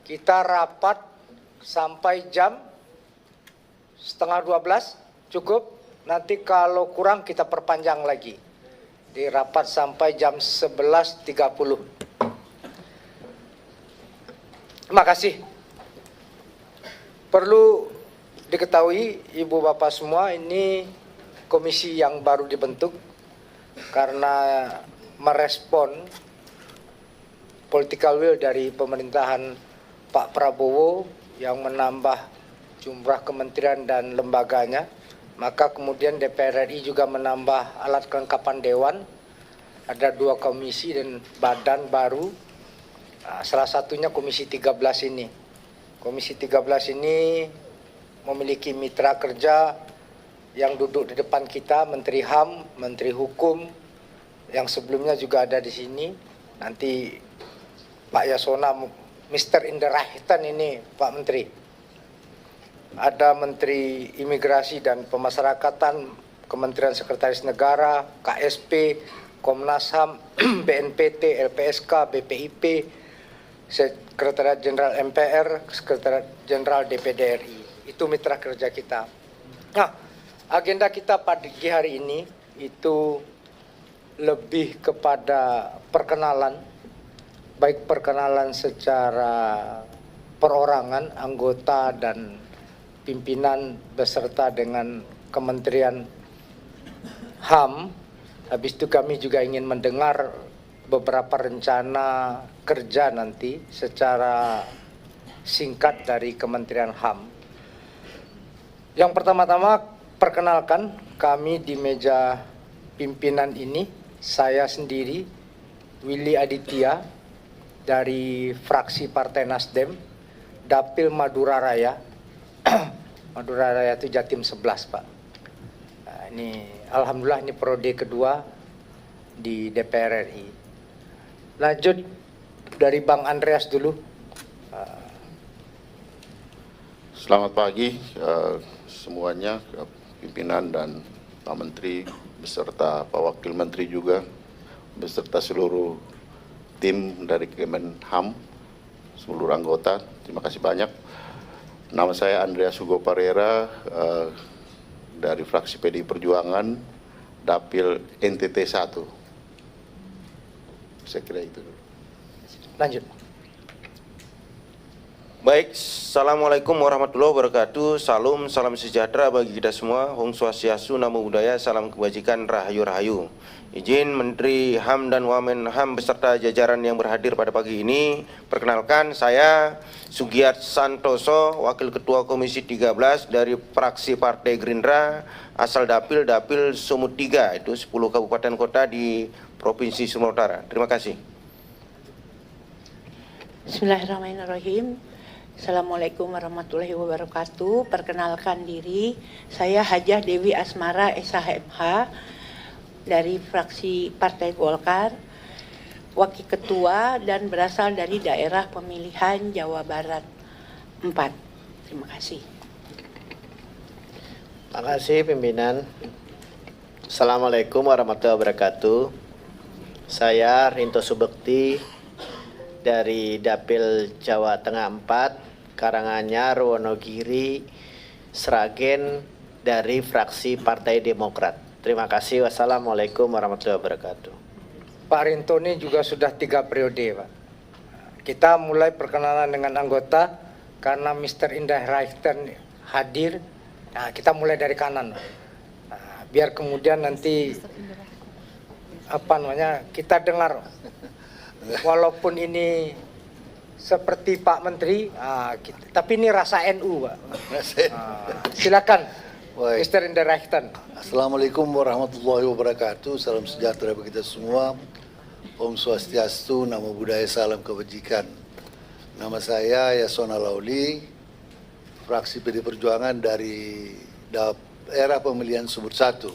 kita rapat sampai jam 11:30 cukup. Nanti kalau kurang kita perpanjang lagi. Di rapat sampai jam 11:30. Terima kasih. Perlu diketahui Ibu Bapak semua, ini komisi yang baru dibentuk karena merespon political will dari pemerintahan Pak Prabowo yang menambah jumlah kementerian dan lembaganya. Maka kemudian DPR RI juga menambah alat kelengkapan dewan. Ada 2 komisi dan badan baru. Nah, salah satunya Komisi 13 ini. Komisi 13 ini memiliki mitra kerja yang duduk di depan kita, Menteri HAM, Menteri Hukum, yang sebelumnya juga ada di sini. Nanti Pak Yasona, Mr. Inderahtan ini Pak Menteri. Ada Menteri Imigrasi dan Pemasyarakatan, Kementerian Sekretaris Negara, KSP, Komnas HAM, BNPT, LPSK, BPIP, Sekretariat Jenderal MPR, Sekretariat Jenderal DPD RI. Itu mitra kerja kita. Nah, agenda kita pagi hari ini itu lebih kepada perkenalan, baik perkenalan secara perorangan, anggota dan pimpinan beserta dengan Kementerian HAM. Habis itu kami juga ingin mendengar beberapa rencana kerja nanti secara singkat dari Kementerian HAM. Yang pertama-tama perkenalkan kami di meja pimpinan ini, saya sendiri Willy Aditya dari fraksi Partai Nasdem, Dapil Madura Raya. Madura Raya itu Jatim 11, Pak. Nah, ini alhamdulillah ini periode kedua di DPR RI. Lanjut dari Bang Andreas dulu. Selamat pagi semuanya, pimpinan dan Pak Menteri beserta Pak Wakil Menteri juga, beserta seluruh tim dari Kemenham, seluruh anggota. Terima kasih banyak. Nama saya Andreas Hugo Parera dari fraksi PDI Perjuangan, Dapil NTT 1. Saya kira itu. Lanjut. Baik, Assalamualaikum warahmatullahi wabarakatuh. Salam sejahtera bagi kita semua. Om Swastiastu, Namo Buddhaya, salam kebajikan, rahayu rahayu. Izin Menteri HAM dan Wamenham beserta jajaran yang berhadir pada pagi ini. Perkenalkan, saya Sugiyat Santoso, Wakil Ketua Komisi 13 dari fraksi Partai Gerindra, asal Dapil Sumut 3, itu 10 kabupaten kota di Provinsi Sumatera Utara. Terima kasih. Bismillahirrahmanirrahim. Assalamualaikum warahmatullahi wabarakatuh. Perkenalkan diri, saya Hajah Dewi Asmara SHMH dari fraksi Partai Golkar, Wakil Ketua dan berasal dari daerah pemilihan Jawa Barat 4. Terima kasih. Terima kasih pimpinan. Assalamualaikum warahmatullahi wabarakatuh. Saya Rinto Subekti dari Dapil Jawa Tengah 4, Karanganyar, Wonogiri, Sragen dari fraksi Partai Demokrat. Terima kasih. Wassalamualaikum warahmatullahi wabarakatuh. Pak Rinto ini juga sudah 3 periode, Pak. Kita mulai perkenalan dengan anggota karena Mr. Indah Raihten hadir. Nah, kita mulai dari kanan, Pak. Nah, biar kemudian nanti kita dengar, walaupun ini seperti Pak Menteri, tapi ini rasa NU, Pak. Silakan, Mr. Indah Raihten. Assalamualaikum warahmatullahi wabarakatuh. Salam sejahtera bagi kita semua. Om Swastiastu, Namo Buddhaya, salam kebajikan. Nama saya Yasona Lauli, fraksi PD Perjuangan dari daerah pemilihan Sumut 1.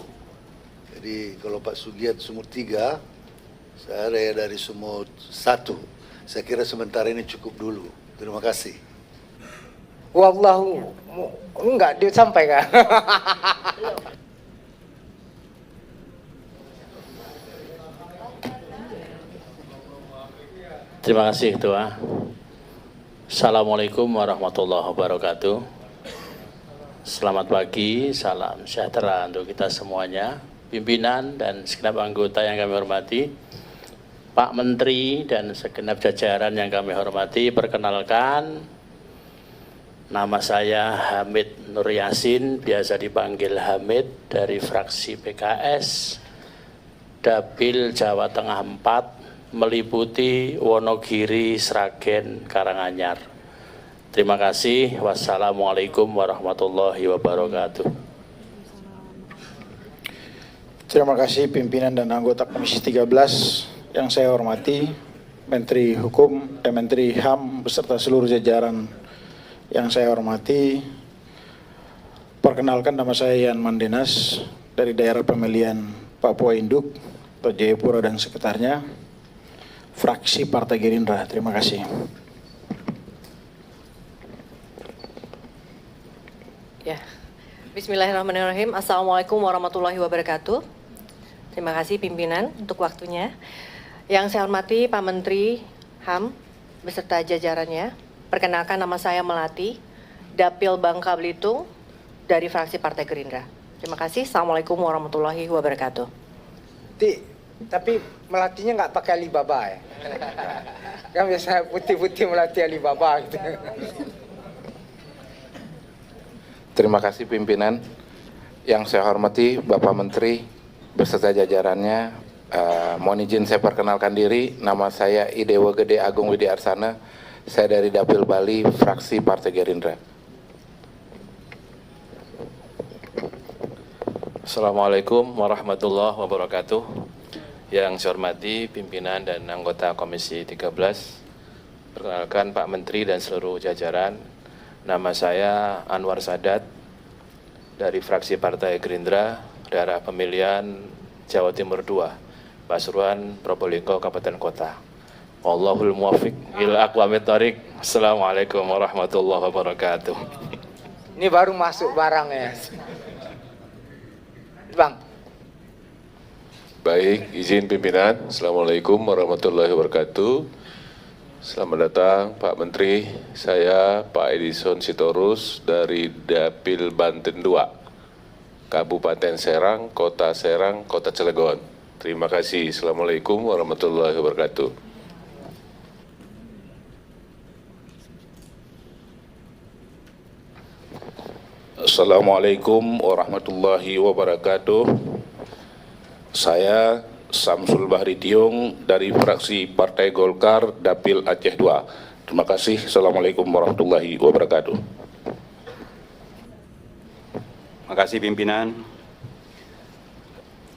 Jadi kalau Pak Sugiyat Sumut 3, saya dari Sumut 1. Saya kira sementara ini cukup dulu. Terima kasih. Wallahu, enggak disampaikan. Terima kasih Ketua. Assalamualaikum warahmatullahi wabarakatuh. Selamat pagi, salam sejahtera untuk kita semuanya, pimpinan dan segenap anggota yang kami hormati, Pak Menteri dan segenap jajaran yang kami hormati. Perkenalkan, nama saya Hamid Nur Yasin, biasa dipanggil Hamid, dari fraksi PKS, Dapil Jawa Tengah 4, meliputi Wonogiri, Sragen, Karanganyar. Terima kasih. Wassalamualaikum warahmatullahi wabarakatuh. Terima kasih pimpinan dan anggota Komisi 13 yang saya hormati, Menteri Hukum dan Menteri HAM beserta seluruh jajaran yang saya hormati. Perkenalkan, nama saya Yan Mandenas dari daerah pemilihan Papua Induk atau Jayapura dan sekitarnya, fraksi Partai Gerindra. Terima kasih. Ya, Bismillahirrahmanirrahim. Assalamualaikum warahmatullahi wabarakatuh. Terima kasih pimpinan untuk waktunya. Yang saya hormati Pak Menteri HAM beserta jajarannya. Perkenalkan, nama saya Melati, Dapil Bangka Belitung dari fraksi Partai Gerindra. Terima kasih. Assalamualaikum warahmatullahi wabarakatuh. Tapi Melatinya nggak pakai Alibaba ya? Kan biasa putih-putih Melati Alibaba gitu. Terima kasih pimpinan. Yang saya hormati Bapak Menteri beserta jajarannya. Mohon izin saya perkenalkan diri. Nama saya Idewa Gede Agung Widi Arsana. Saya dari Dapil Bali, fraksi Partai Gerindra. Assalamualaikum warahmatullahi wabarakatuh. Yang saya hormati pimpinan dan anggota Komisi 13, perkenalkan Pak Menteri dan seluruh jajaran. Nama saya Anwar Sadat dari fraksi Partai Gerindra, daerah pemilihan Jawa Timur 2, Pasuruan, Probolinggo, Kabupaten Kota. Wallahul muwaffiq ila aqwamit thoriq. Assalamualaikum warahmatullahi wabarakatuh. Ini baru masuk barangnya. Bang. Baik, izin pimpinan. Assalamualaikum warahmatullahi wabarakatuh. Selamat datang Pak Menteri. Saya Pak Edison Sitorus dari Dapil Banten 2, Kabupaten Serang, Kota Cilegon. Terima kasih. Assalamualaikum warahmatullahi wabarakatuh. Assalamualaikum warahmatullahi wabarakatuh. Saya Samsul Bahri Tiung dari fraksi Partai Golkar Dapil Aceh 2. Terima kasih. Assalamualaikum warahmatullahi wabarakatuh. Terima kasih pimpinan.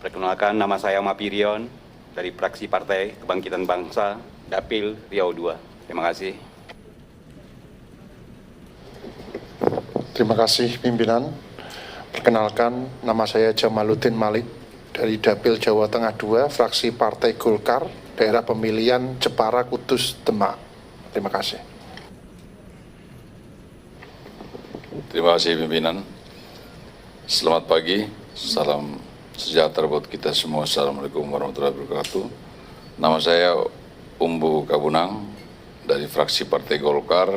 Perkenalkan, nama saya Mapirion dari fraksi Partai Kebangkitan Bangsa Dapil Riau 2. Terima kasih. Terima kasih pimpinan. Perkenalkan, nama saya Jamaluddin Malik dari Dapil Jawa Tengah 2, fraksi Partai Golkar, daerah pemilihan Jepara, Kudus, Demak. Terima kasih. Terima kasih pimpinan. Selamat pagi, salam sejahtera buat kita semua. Assalamualaikum warahmatullahi wabarakatuh. Nama saya Umbu Kabunang dari fraksi Partai Golkar,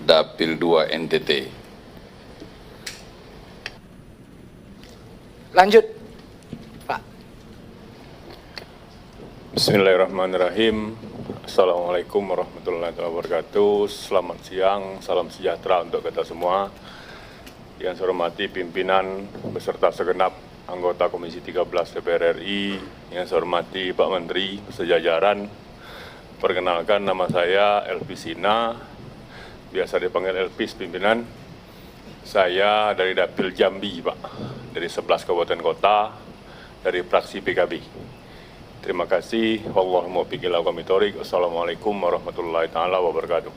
Dapil 2 NTT. Lanjut. Bismillahirrahmanirrahim. Assalamualaikum warahmatullahi wabarakatuh. Selamat siang, salam sejahtera untuk kita semua. Yang saya hormati pimpinan beserta segenap anggota Komisi 13 DPR RI, yang saya hormati Pak Menteri sejajaran. Perkenalkan, nama saya Elvi Sina, biasa dipanggil Elvis pimpinan. Saya dari Dapil Jambi, Pak, dari 11 kabupaten kota, dari fraksi PKB. Terima kasih. Wallahul muwaffiq ila aqwamit thoriq. Assalamualaikum warahmatullahi taala wabarakatuh.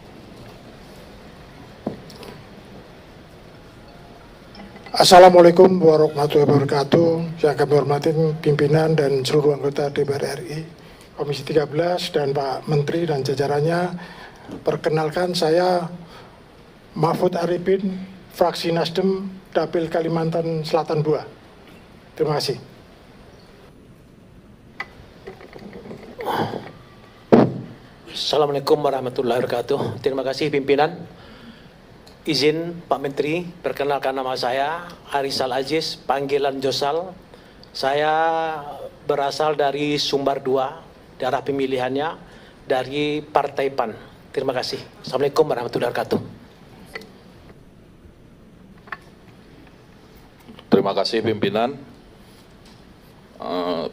Assalamualaikum warahmatullahi wabarakatuh. Yang kami hormati pimpinan dan seluruh anggota DPR RI, Komisi 13 dan Pak Menteri dan jajarannya. Perkenalkan, saya Mahfud Arifin, fraksi Nasdem, Dapil Kalimantan Selatan 2. Terima kasih. Assalamualaikum warahmatullahi wabarakatuh. Terima kasih pimpinan. Izin Pak Menteri, perkenalkan nama saya Arisal Aziz, panggilan Josal. Saya berasal dari Sumbar 2, daerah pemilihannya dari Partai PAN. Terima kasih. Assalamualaikum warahmatullahi wabarakatuh. Terima kasih pimpinan.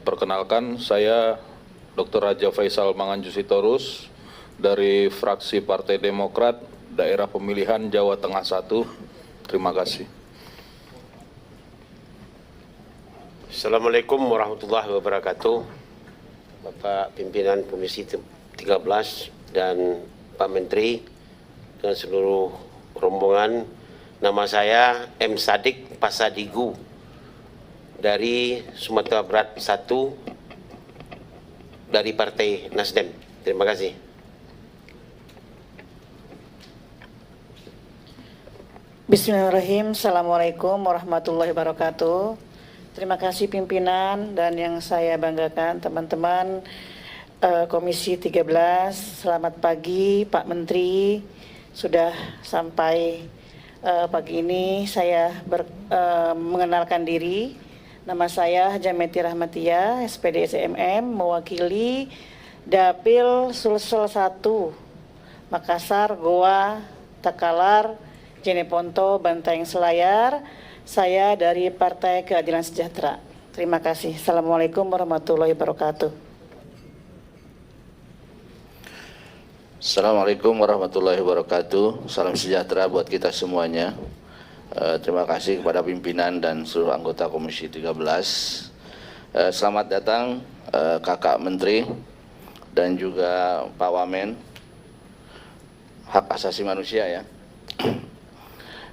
Perkenalkan saya Dr. Raja Faisal Manganju Sitorus dari fraksi Partai Demokrat daerah pemilihan Jawa Tengah 1. Terima kasih. Assalamualaikum warahmatullahi wabarakatuh. Bapak Pimpinan Komisi 13 dan Pak Menteri dan seluruh rombongan. Nama saya M. Sadik Pasadigu dari Sumatera Barat 1 dari Partai Nasdem. Terima kasih. Bismillahirrahmanirrahim. Assalamualaikum warahmatullahi wabarakatuh. Terima kasih pimpinan dan yang saya banggakan teman-teman Komisi 13. Selamat pagi Pak Menteri. Sudah sampai pagi ini saya mengenalkan diri. Nama saya Jameti Rahmatia, SPD SMM, mewakili Dapil Sulsel 1, Makassar, Goa, Takalar, Jeneponto, Bantaeng Selayar. Saya dari Partai Keadilan Sejahtera. Terima kasih. Assalamualaikum warahmatullahi wabarakatuh. Assalamualaikum warahmatullahi wabarakatuh. Salam sejahtera buat kita semuanya. Terima kasih kepada pimpinan dan seluruh anggota Komisi 13. Selamat datang Kakak Menteri dan juga Pak Wamen Hak Asasi Manusia ya.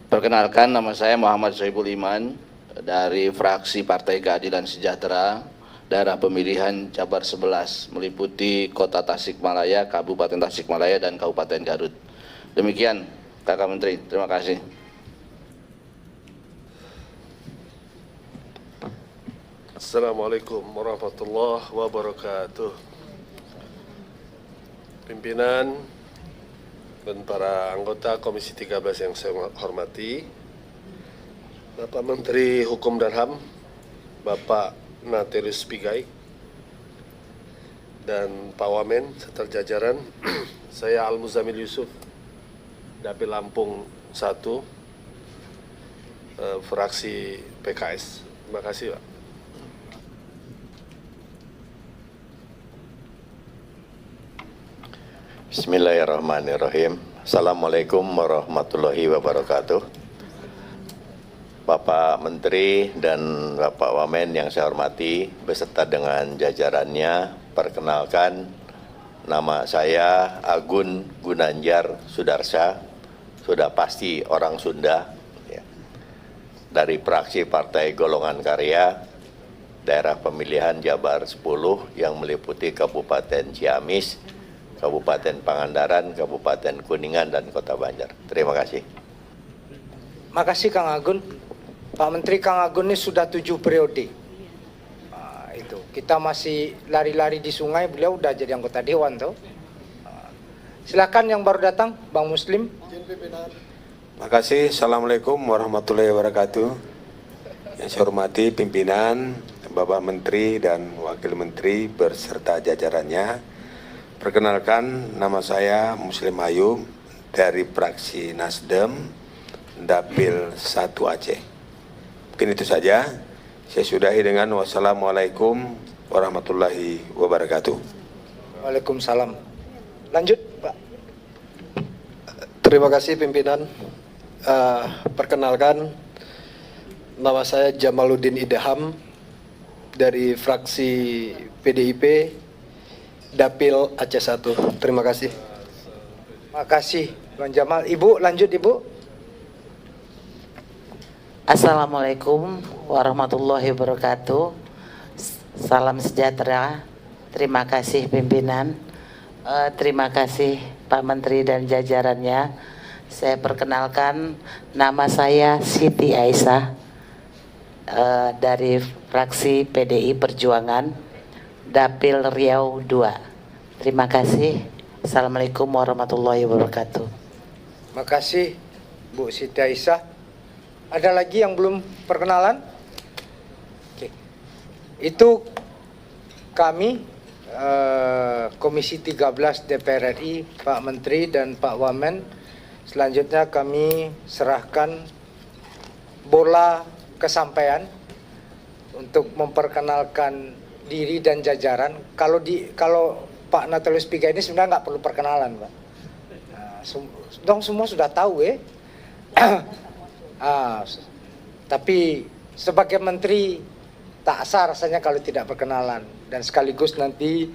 Perkenalkan, nama saya Muhammad Sohibul Iman dari fraksi Partai Keadilan Sejahtera daerah pemilihan Jabar 11 meliputi Kota Tasikmalaya, Kabupaten Tasikmalaya dan Kabupaten Garut. Demikian Kakak Menteri, terima kasih. Assalamualaikum warahmatullahi wabarakatuh. Pimpinan dan para anggota Komisi 13 yang saya hormati, Bapak Menteri Hukum dan HAM, Bapak Natalius Pigai, dan Pak Wamen serta jajaran, saya Al Muzamil Yusuf, Dapil Lampung 1, fraksi PKS. Terima kasih, Pak. Bismillahirrahmanirrahim. Assalamualaikum warahmatullahi wabarakatuh. Bapak Menteri dan Bapak Wamen yang saya hormati beserta dengan jajarannya, perkenalkan nama saya Agun Gunanjar Sudarsa, sudah pasti orang Sunda, ya, dari fraksi Partai Golongan Karya, daerah pemilihan Jabar 10 yang meliputi Kabupaten Ciamis, Kabupaten Pangandaran, Kabupaten Kuningan, dan Kota Banjar. Terima kasih. Makasih Kang Agun. Pak Menteri, Kang Agun ini sudah 7 periode. Nah, itu kita masih lari-lari di sungai, beliau udah jadi anggota dewan tuh. Silakan yang baru datang, Bang Muslim. Terima kasih. Assalamualaikum warahmatullahi wabarakatuh. Yang saya hormati pimpinan, Bapak Menteri dan Wakil Menteri beserta jajarannya. Perkenalkan, nama saya Muslim Ayub dari fraksi Nasdem, Dapil 1 Aceh. Mungkin itu saja. Saya sudahi dengan wassalamualaikum warahmatullahi wabarakatuh. Waalaikumsalam. Lanjut, Pak. Terima kasih pimpinan. Perkenalkan, nama saya Jamaluddin Idham dari fraksi PDIP, Dapil Aceh 1. Terima kasih. Makasih Bang Jamal. Ibu, lanjut Ibu. Assalamualaikum warahmatullahi wabarakatuh. Salam sejahtera. Terima kasih pimpinan. Terima kasih Pak Menteri dan jajarannya. Saya perkenalkan, nama saya Siti Aisyah dari fraksi PDI Perjuangan, Dapil Riau 2. Terima kasih. Assalamualaikum warahmatullahi wabarakatuh. Makasih Bu Siti Aisyah. Ada lagi yang belum perkenalan? Oke. Itu kami Komisi 13 DPR RI, Pak Menteri dan Pak Wamen. Selanjutnya kami serahkan bola kesampaian untuk memperkenalkan diri dan jajaran. Kalau Pak Natalius Pigai ini sebenarnya nggak perlu perkenalan, Pak. Dong semua sudah tahu tapi sebagai menteri tak sah rasanya kalau tidak perkenalan. Dan sekaligus nanti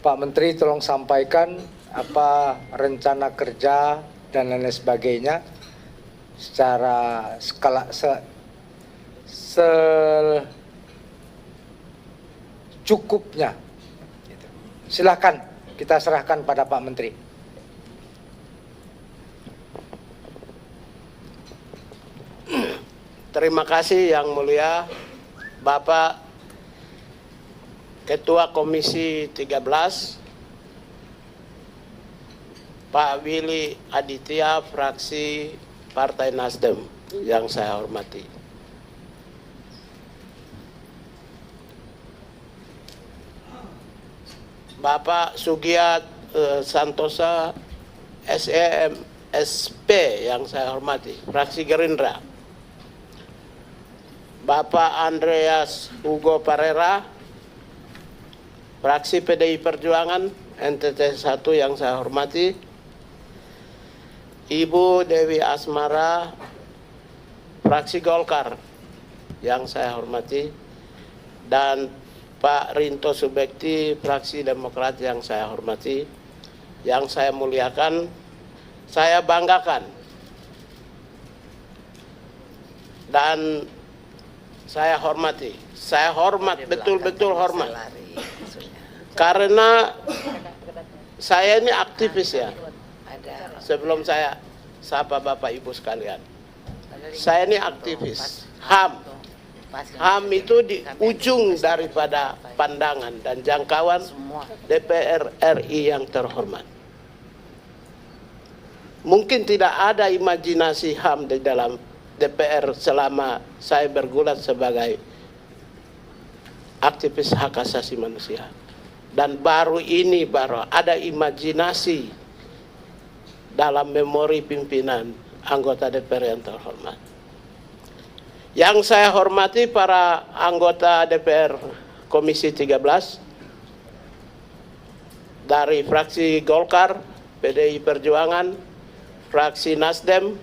Pak Menteri tolong sampaikan apa rencana kerja dan lain sebagainya secara skala secukupnya. Silakan kita serahkan pada Pak Menteri. Terima kasih Yang Mulia Bapak Ketua Komisi 13 Pak Willy Aditya fraksi Partai Nasdem yang saya hormati. Bapak Sugiat Santosa SEM SP yang saya hormati, fraksi Gerindra. Bapak Andreas Hugo Parera, fraksi PDI Perjuangan NTT 1 yang saya hormati. Ibu Dewi Asmara, fraksi Golkar yang saya hormati. Dan Pak Rinto Subekti, fraksi Demokrat yang saya hormati. Yang saya muliakan, saya banggakan. Dan saya hormati, saya hormat, betul-betul hormat. Karena saya ini aktivis ya. Sebelum saya sapa Bapak Ibu sekalian. Saya ini aktivis HAM. HAM itu di ujung daripada pandangan dan jangkauan DPR RI yang terhormat. Mungkin tidak ada imajinasi HAM di dalam DPR selama saya bergulat sebagai aktivis hak asasi manusia. Dan baru ada imajinasi dalam memori pimpinan anggota DPR yang terhormat. Yang saya hormati para anggota DPR Komisi 13 dari fraksi Golkar, PDI Perjuangan, fraksi Nasdem,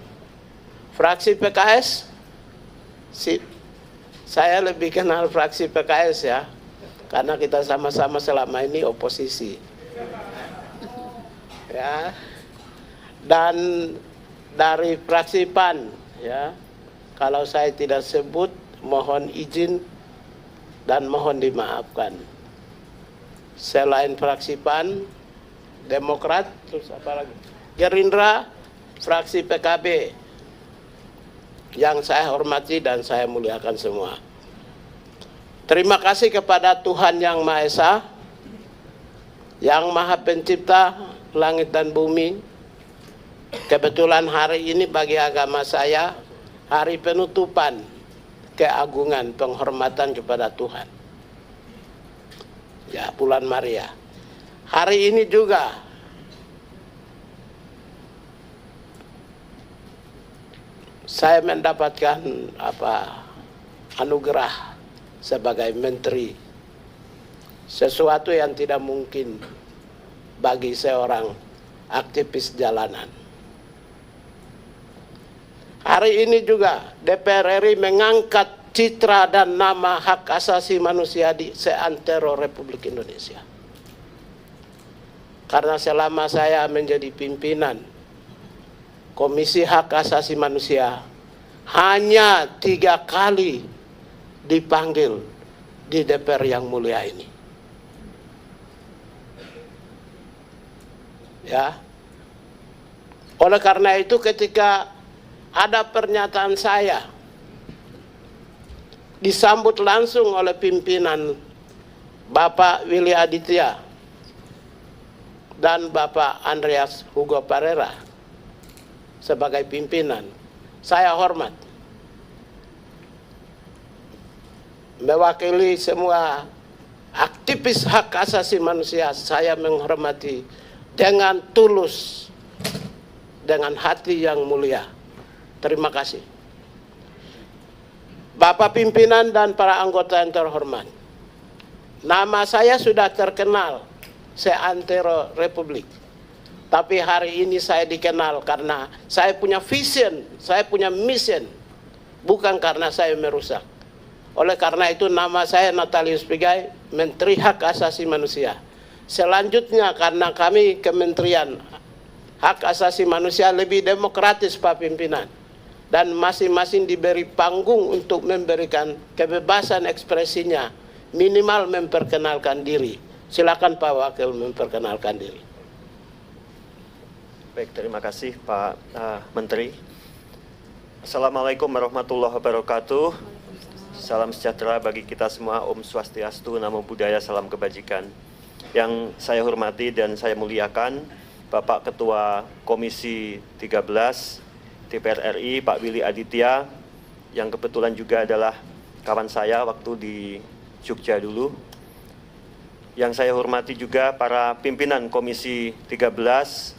fraksi PKS. Saya lebih kenal fraksi PKS ya, karena kita sama-sama selama ini oposisi. Ya. Dan dari fraksi PAN ya. Kalau saya tidak sebut, mohon izin dan mohon dimaafkan. Selain fraksi PAN, Demokrat, terus apa lagi? Gerindra, fraksi PKB, yang saya hormati dan saya muliakan semua. Terima kasih kepada Tuhan Yang Maha Esa, Yang Maha Pencipta langit dan bumi. Kebetulan hari ini bagi agama saya, hari penutupan keagungan penghormatan kepada Tuhan. Ya, bulan Maria. Hari ini juga saya mendapatkan anugerah sebagai menteri. Sesuatu yang tidak mungkin bagi seorang aktivis jalanan. Hari ini juga DPR RI mengangkat citra dan nama hak asasi manusia di seantero Republik Indonesia. Karena selama saya menjadi pimpinan Komisi Hak Asasi Manusia, hanya 3 kali dipanggil di DPR yang mulia ini. Ya. Oleh karena itu ketika ada pernyataan saya disambut langsung oleh pimpinan Bapak Willy Aditya dan Bapak Andreas Hugo Pereira sebagai pimpinan. Saya hormat. Mewakili semua aktivis hak asasi manusia, saya menghormati dengan tulus, dengan hati yang mulia. Terima kasih. Bapak pimpinan dan para anggota yang terhormat, nama saya sudah terkenal seantero Republik. Tapi hari ini saya dikenal karena saya punya vision, saya punya mission, bukan karena saya merusak. Oleh karena itu nama saya Natalius Pigai, Menteri Hak Asasi Manusia. Selanjutnya karena kami Kementerian Hak Asasi Manusia lebih demokratis Pak Pimpinan, dan masing-masing diberi panggung untuk memberikan kebebasan ekspresinya, minimal memperkenalkan diri. Silakan Pak Wakil memperkenalkan diri. Baik, terima kasih Pak Menteri. Assalamualaikum warahmatullahi wabarakatuh. Salam sejahtera bagi kita semua, Om Swastiastu, Namo Buddhaya, salam kebajikan. Yang saya hormati dan saya muliakan Bapak Ketua Komisi 13 DPR RI, Pak Willy Aditya, yang kebetulan juga adalah kawan saya waktu di Jogja dulu. Yang saya hormati juga para pimpinan Komisi 13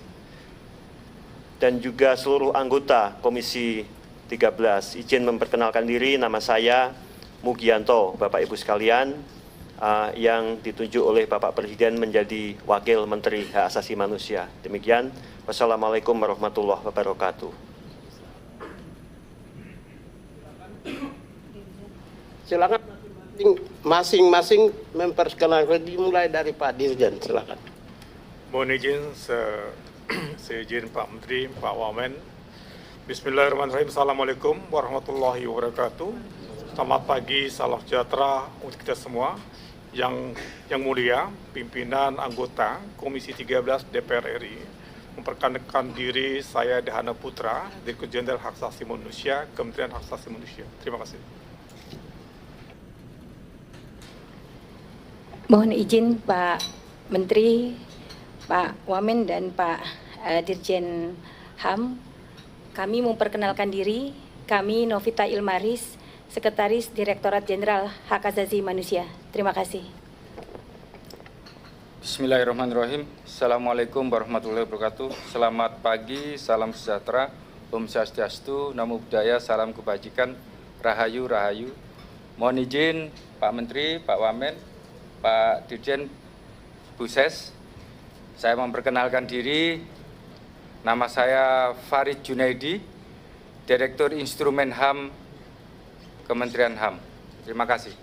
dan juga seluruh anggota Komisi 13. Izin memperkenalkan diri, nama saya Mugianto, Bapak Ibu sekalian, yang ditunjuk oleh Bapak Presiden menjadi Wakil Menteri Hak Asasi Manusia. Demikian, wassalamualaikum warahmatullahi wabarakatuh. Silakan masing-masing memperkenalkan, dimulai dari Pak Dirjen, silakan. Mohon izin seizin Pak Menteri, Pak Wamen. Bismillahirrahmanirrahim. Assalamualaikum warahmatullahi wabarakatuh. Selamat pagi, salam sejahtera untuk kita semua. Yang mulia, pimpinan anggota Komisi 13 DPR RI, memperkenalkan diri, saya Dahana Putra, Direktur Jenderal Hak Asasi Manusia, Kementerian Hak Asasi Manusia. Terima kasih. Mohon izin Pak Menteri, Pak Wamen dan Pak Dirjen HAM, kami memperkenalkan diri, kami Novita Ilmaris, Sekretaris Direktorat Jenderal Hak Asasi Manusia. Terima kasih. Bismillahirrahmanirrahim. Assalamualaikum warahmatullahi wabarakatuh. Selamat pagi, salam sejahtera, Om Swastiastu, Namo Buddhaya, salam kebajikan, Rahayu, Rahayu. Mohon izin Pak Menteri, Pak Wamen, Pak Dirjen, Bu Ses, saya memperkenalkan diri, nama saya Farid Junaidi, Direktur Instrumen HAM, Kementerian HAM. Terima kasih.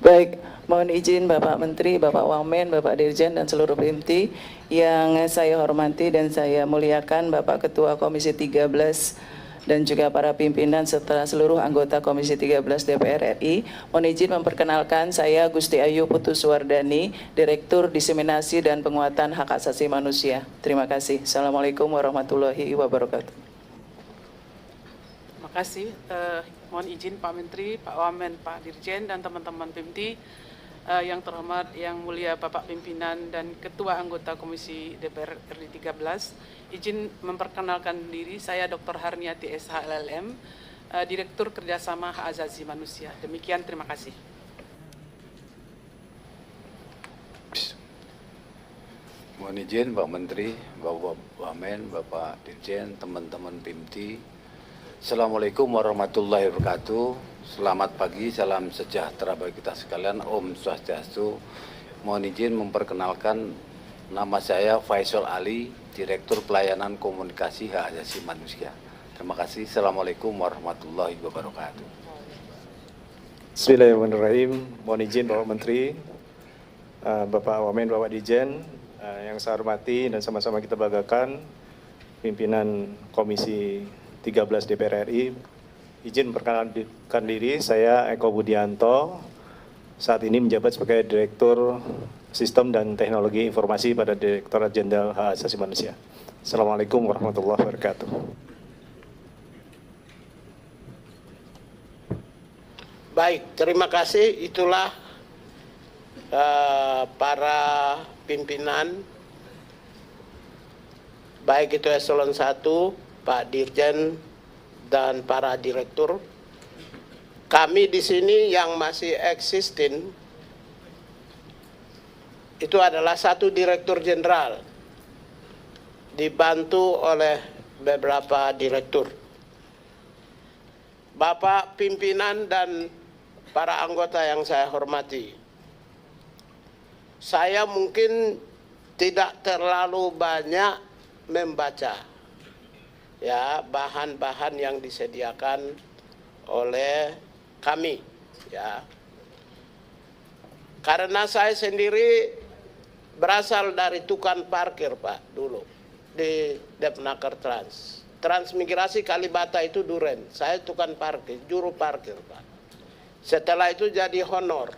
Baik, mohon izin Bapak Menteri, Bapak Wamen, Bapak Dirjen, dan seluruh PIMTI yang saya hormati dan saya muliakan, Bapak Ketua Komisi 13 dan juga para pimpinan serta seluruh anggota Komisi 13 DPR RI. Mohon izin memperkenalkan saya Gusti Ayu Putuswardani, Direktur Diseminasi dan Penguatan Hak Asasi Manusia. Terima kasih. Assalamualaikum warahmatullahi wabarakatuh. Terima kasih. Mohon izin Pak Menteri, Pak Wamen, Pak Dirjen, dan teman-teman PIMTI yang terhormat, yang mulia Bapak Pimpinan dan Ketua Anggota Komisi DPR RI 13. Izin memperkenalkan diri, saya Dr. Harniati SH LLM, Direktur Kerjasama Hak Asasi Manusia. Demikian, terima kasih. Mohon izin Pak Menteri, Bapak Wamen, Bapak Dirjen, teman-teman PIMTI. Assalamualaikum warahmatullahi wabarakatuh. Selamat pagi, salam sejahtera bagi kita sekalian, Om Swastiastu. Mohon izin memperkenalkan, nama saya Faisal Ali, Direktur Pelayanan Komunikasi Hak Asasi Manusia. Terima kasih. Assalamualaikum warahmatullahi wabarakatuh. Bismillahirrahmanirrahim. Mohon izin Bapak Menteri, Bapak Wamen, Bapak Dirjen, yang saya hormati dan sama-sama kita banggakan, pimpinan Komisi 13 DPR RI. Izin memperkenalkan diri, saya Eko Budianto, saat ini menjabat sebagai Direktur Sistem dan Teknologi Informasi pada Direktorat Jenderal Hak Asasi Manusia. Assalamualaikum warahmatullahi wabarakatuh. Baik, terima kasih. Itulah para pimpinan, baik itu eselon 1, Pak Dirjen, dan para direktur. Kami di sini yang masih existing itu adalah 1 direktur jenderal, dibantu oleh beberapa direktur. Bapak pimpinan dan para anggota yang saya hormati, saya mungkin tidak terlalu banyak membaca ya bahan-bahan yang disediakan oleh kami ya. Karena saya sendiri berasal dari tukang parkir, Pak, dulu di Depnaker Transmigrasi Kalibata itu Duren. Saya tukang parkir, juru parkir, Pak. Setelah itu jadi honor.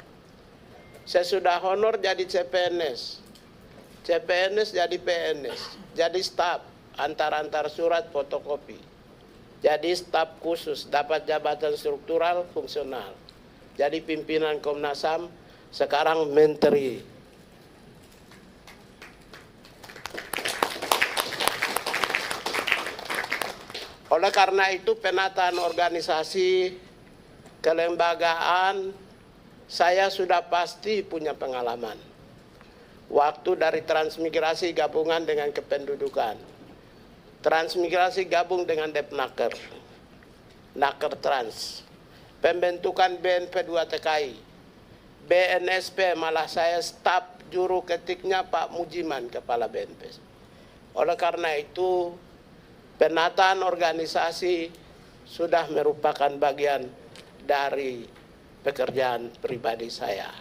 Saya sudah honor jadi CPNS. CPNS jadi PNS. Jadi staf, antar-antar surat fotokopi. Jadi staf khusus, dapat jabatan struktural fungsional. Jadi pimpinan Komnas HAM, sekarang menteri. Oleh karena itu penataan organisasi, kelembagaan, saya sudah pasti punya pengalaman. Waktu dari transmigrasi gabungan dengan kependudukan. Transmigrasi gabung dengan Depnaker. Naker Trans. Pembentukan BNP 2 TKI. BNSP malah saya staf juru ketiknya Pak Mujiman, Kepala BNP. Oleh karena itu, penataan organisasi sudah merupakan bagian dari pekerjaan pribadi saya.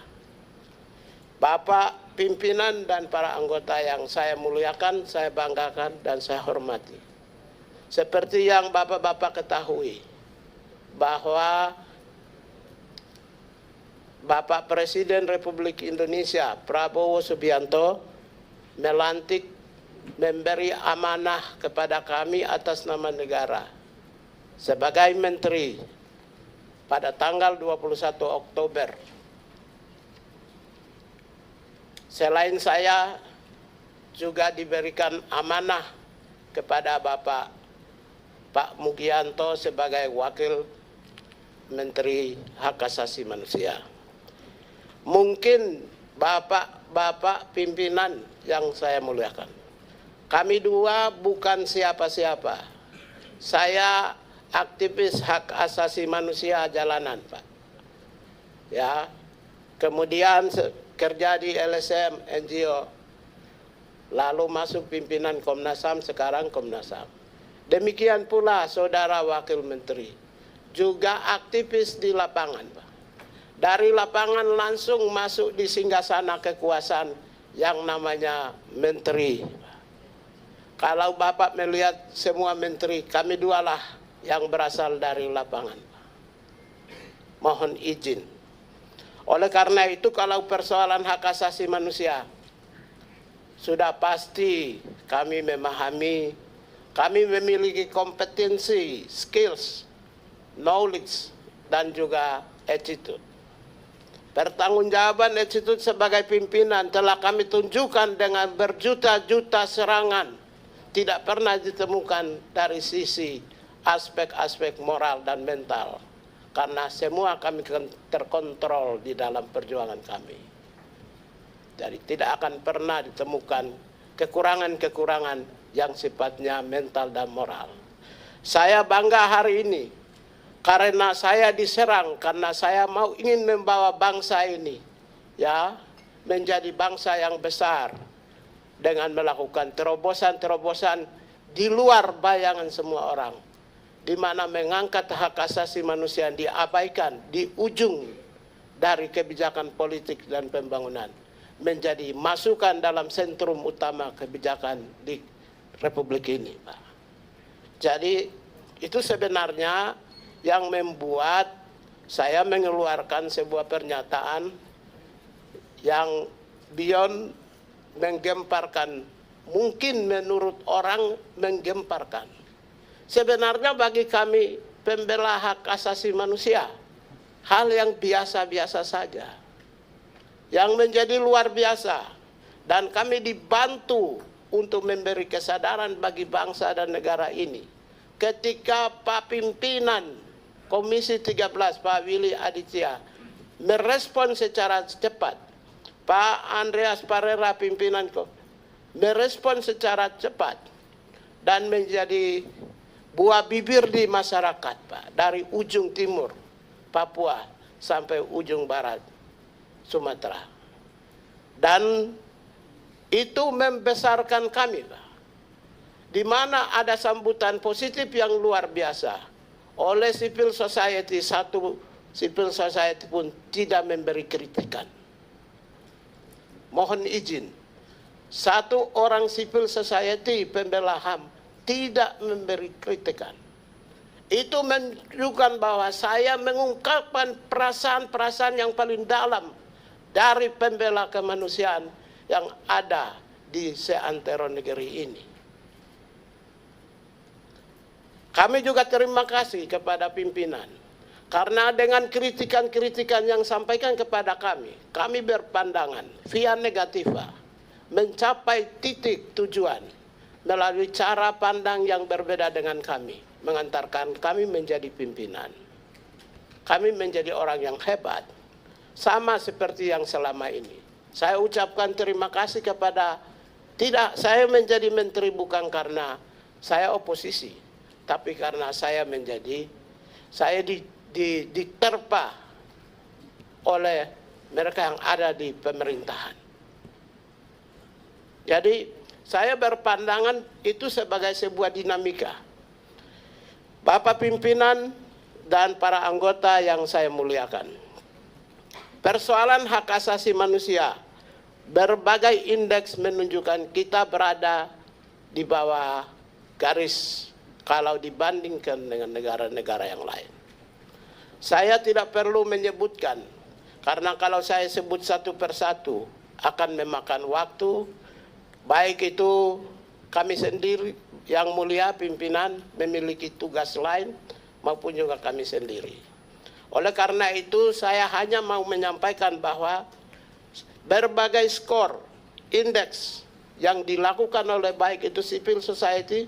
Bapak pimpinan dan para anggota yang saya muliakan, saya banggakan, dan saya hormati. Seperti yang Bapak-Bapak ketahui, bahwa Bapak Presiden Republik Indonesia Prabowo Subianto melantik, memberi amanah kepada kami atas nama negara sebagai menteri pada tanggal 21 Oktober. Selain saya juga diberikan amanah kepada Bapak Pak Mugianto sebagai Wakil Menteri Hak Asasi Manusia. Mungkin Bapak-Bapak pimpinan yang saya muliakan, kami dua bukan siapa-siapa. Saya aktivis hak asasi manusia jalanan, Pak. Ya, kemudian kerja di LSM, NGO, lalu masuk pimpinan Komnas HAM, sekarang Komnas HAM. Demikian pula Saudara Wakil Menteri, juga aktivis di lapangan, Pak. Dari lapangan langsung masuk di singgasana kekuasaan yang namanya menteri. Kalau Bapak melihat semua menteri, kami dualah yang berasal dari lapangan. Mohon izin. Oleh karena itu, kalau persoalan hak asasi manusia, sudah pasti kami memahami, kami memiliki kompetensi, skills, knowledge, dan juga attitude. Pertanggungjawaban attitude sebagai pimpinan telah kami tunjukkan dengan berjuta-juta serangan. Tidak pernah ditemukan dari sisi aspek-aspek moral dan mental. Karena semua kami terkontrol di dalam perjuangan kami. Jadi tidak akan pernah ditemukan kekurangan-kekurangan yang sifatnya mental dan moral. Saya bangga hari ini karena saya diserang, karena saya ingin membawa bangsa ini ya menjadi bangsa yang besar dengan melakukan terobosan-terobosan di luar bayangan semua orang, di mana mengangkat hak asasi manusia yang diabaikan di ujung dari kebijakan politik dan pembangunan menjadi masukan dalam sentrum utama kebijakan di Republik ini, Pak. Jadi itu sebenarnya yang membuat saya mengeluarkan sebuah pernyataan yang beyond menggemparkan, mungkin menurut orang menggemparkan. Sebenarnya bagi kami pembela hak asasi manusia, hal yang biasa-biasa saja. Yang menjadi luar biasa, dan kami dibantu untuk memberi kesadaran bagi bangsa dan negara ini. Ketika Pak Pimpinan Komisi 13, Pak Willy Aditya, merespon secara cepat, Pak Andreas Parera pimpinan merespon secara cepat, dan menjadi buah bibir di masyarakat, Pak, dari ujung timur Papua sampai ujung barat Sumatera. Dan itu membesarkan kami, Pak. Di mana ada sambutan positif yang luar biasa oleh civil society, satu civil society pun tidak memberi kritikan. Mohon izin, satu orang civil society pembela HAM tidak memberi kritikan. Itu menunjukkan bahwa saya mengungkapkan perasaan-perasaan yang paling dalam dari pembela kemanusiaan yang ada di seantero negeri ini. Kami juga terima kasih kepada pimpinan, karena dengan kritikan-kritikan yang sampaikan kepada kami berpandangan via negativa mencapai titik tujuan melalui cara pandang yang berbeda dengan kami, mengantarkan kami menjadi pimpinan. Kami menjadi orang yang hebat, sama seperti yang selama ini. Saya ucapkan terima kasih kepada, saya menjadi menteri bukan karena saya oposisi, tapi karena saya diterpa oleh mereka yang ada di pemerintahan. Jadi saya berpandangan itu sebagai sebuah dinamika. Bapak pimpinan dan para anggota yang saya muliakan, persoalan hak asasi manusia, berbagai indeks menunjukkan kita berada di bawah garis kalau dibandingkan dengan negara-negara yang lain. Saya tidak perlu menyebutkan, karena kalau saya sebut satu persatu akan memakan waktu, baik itu kami sendiri yang mulia pimpinan memiliki tugas lain maupun juga kami sendiri. Oleh karena itu saya hanya mau menyampaikan bahwa berbagai skor, indeks yang dilakukan oleh baik itu civil society,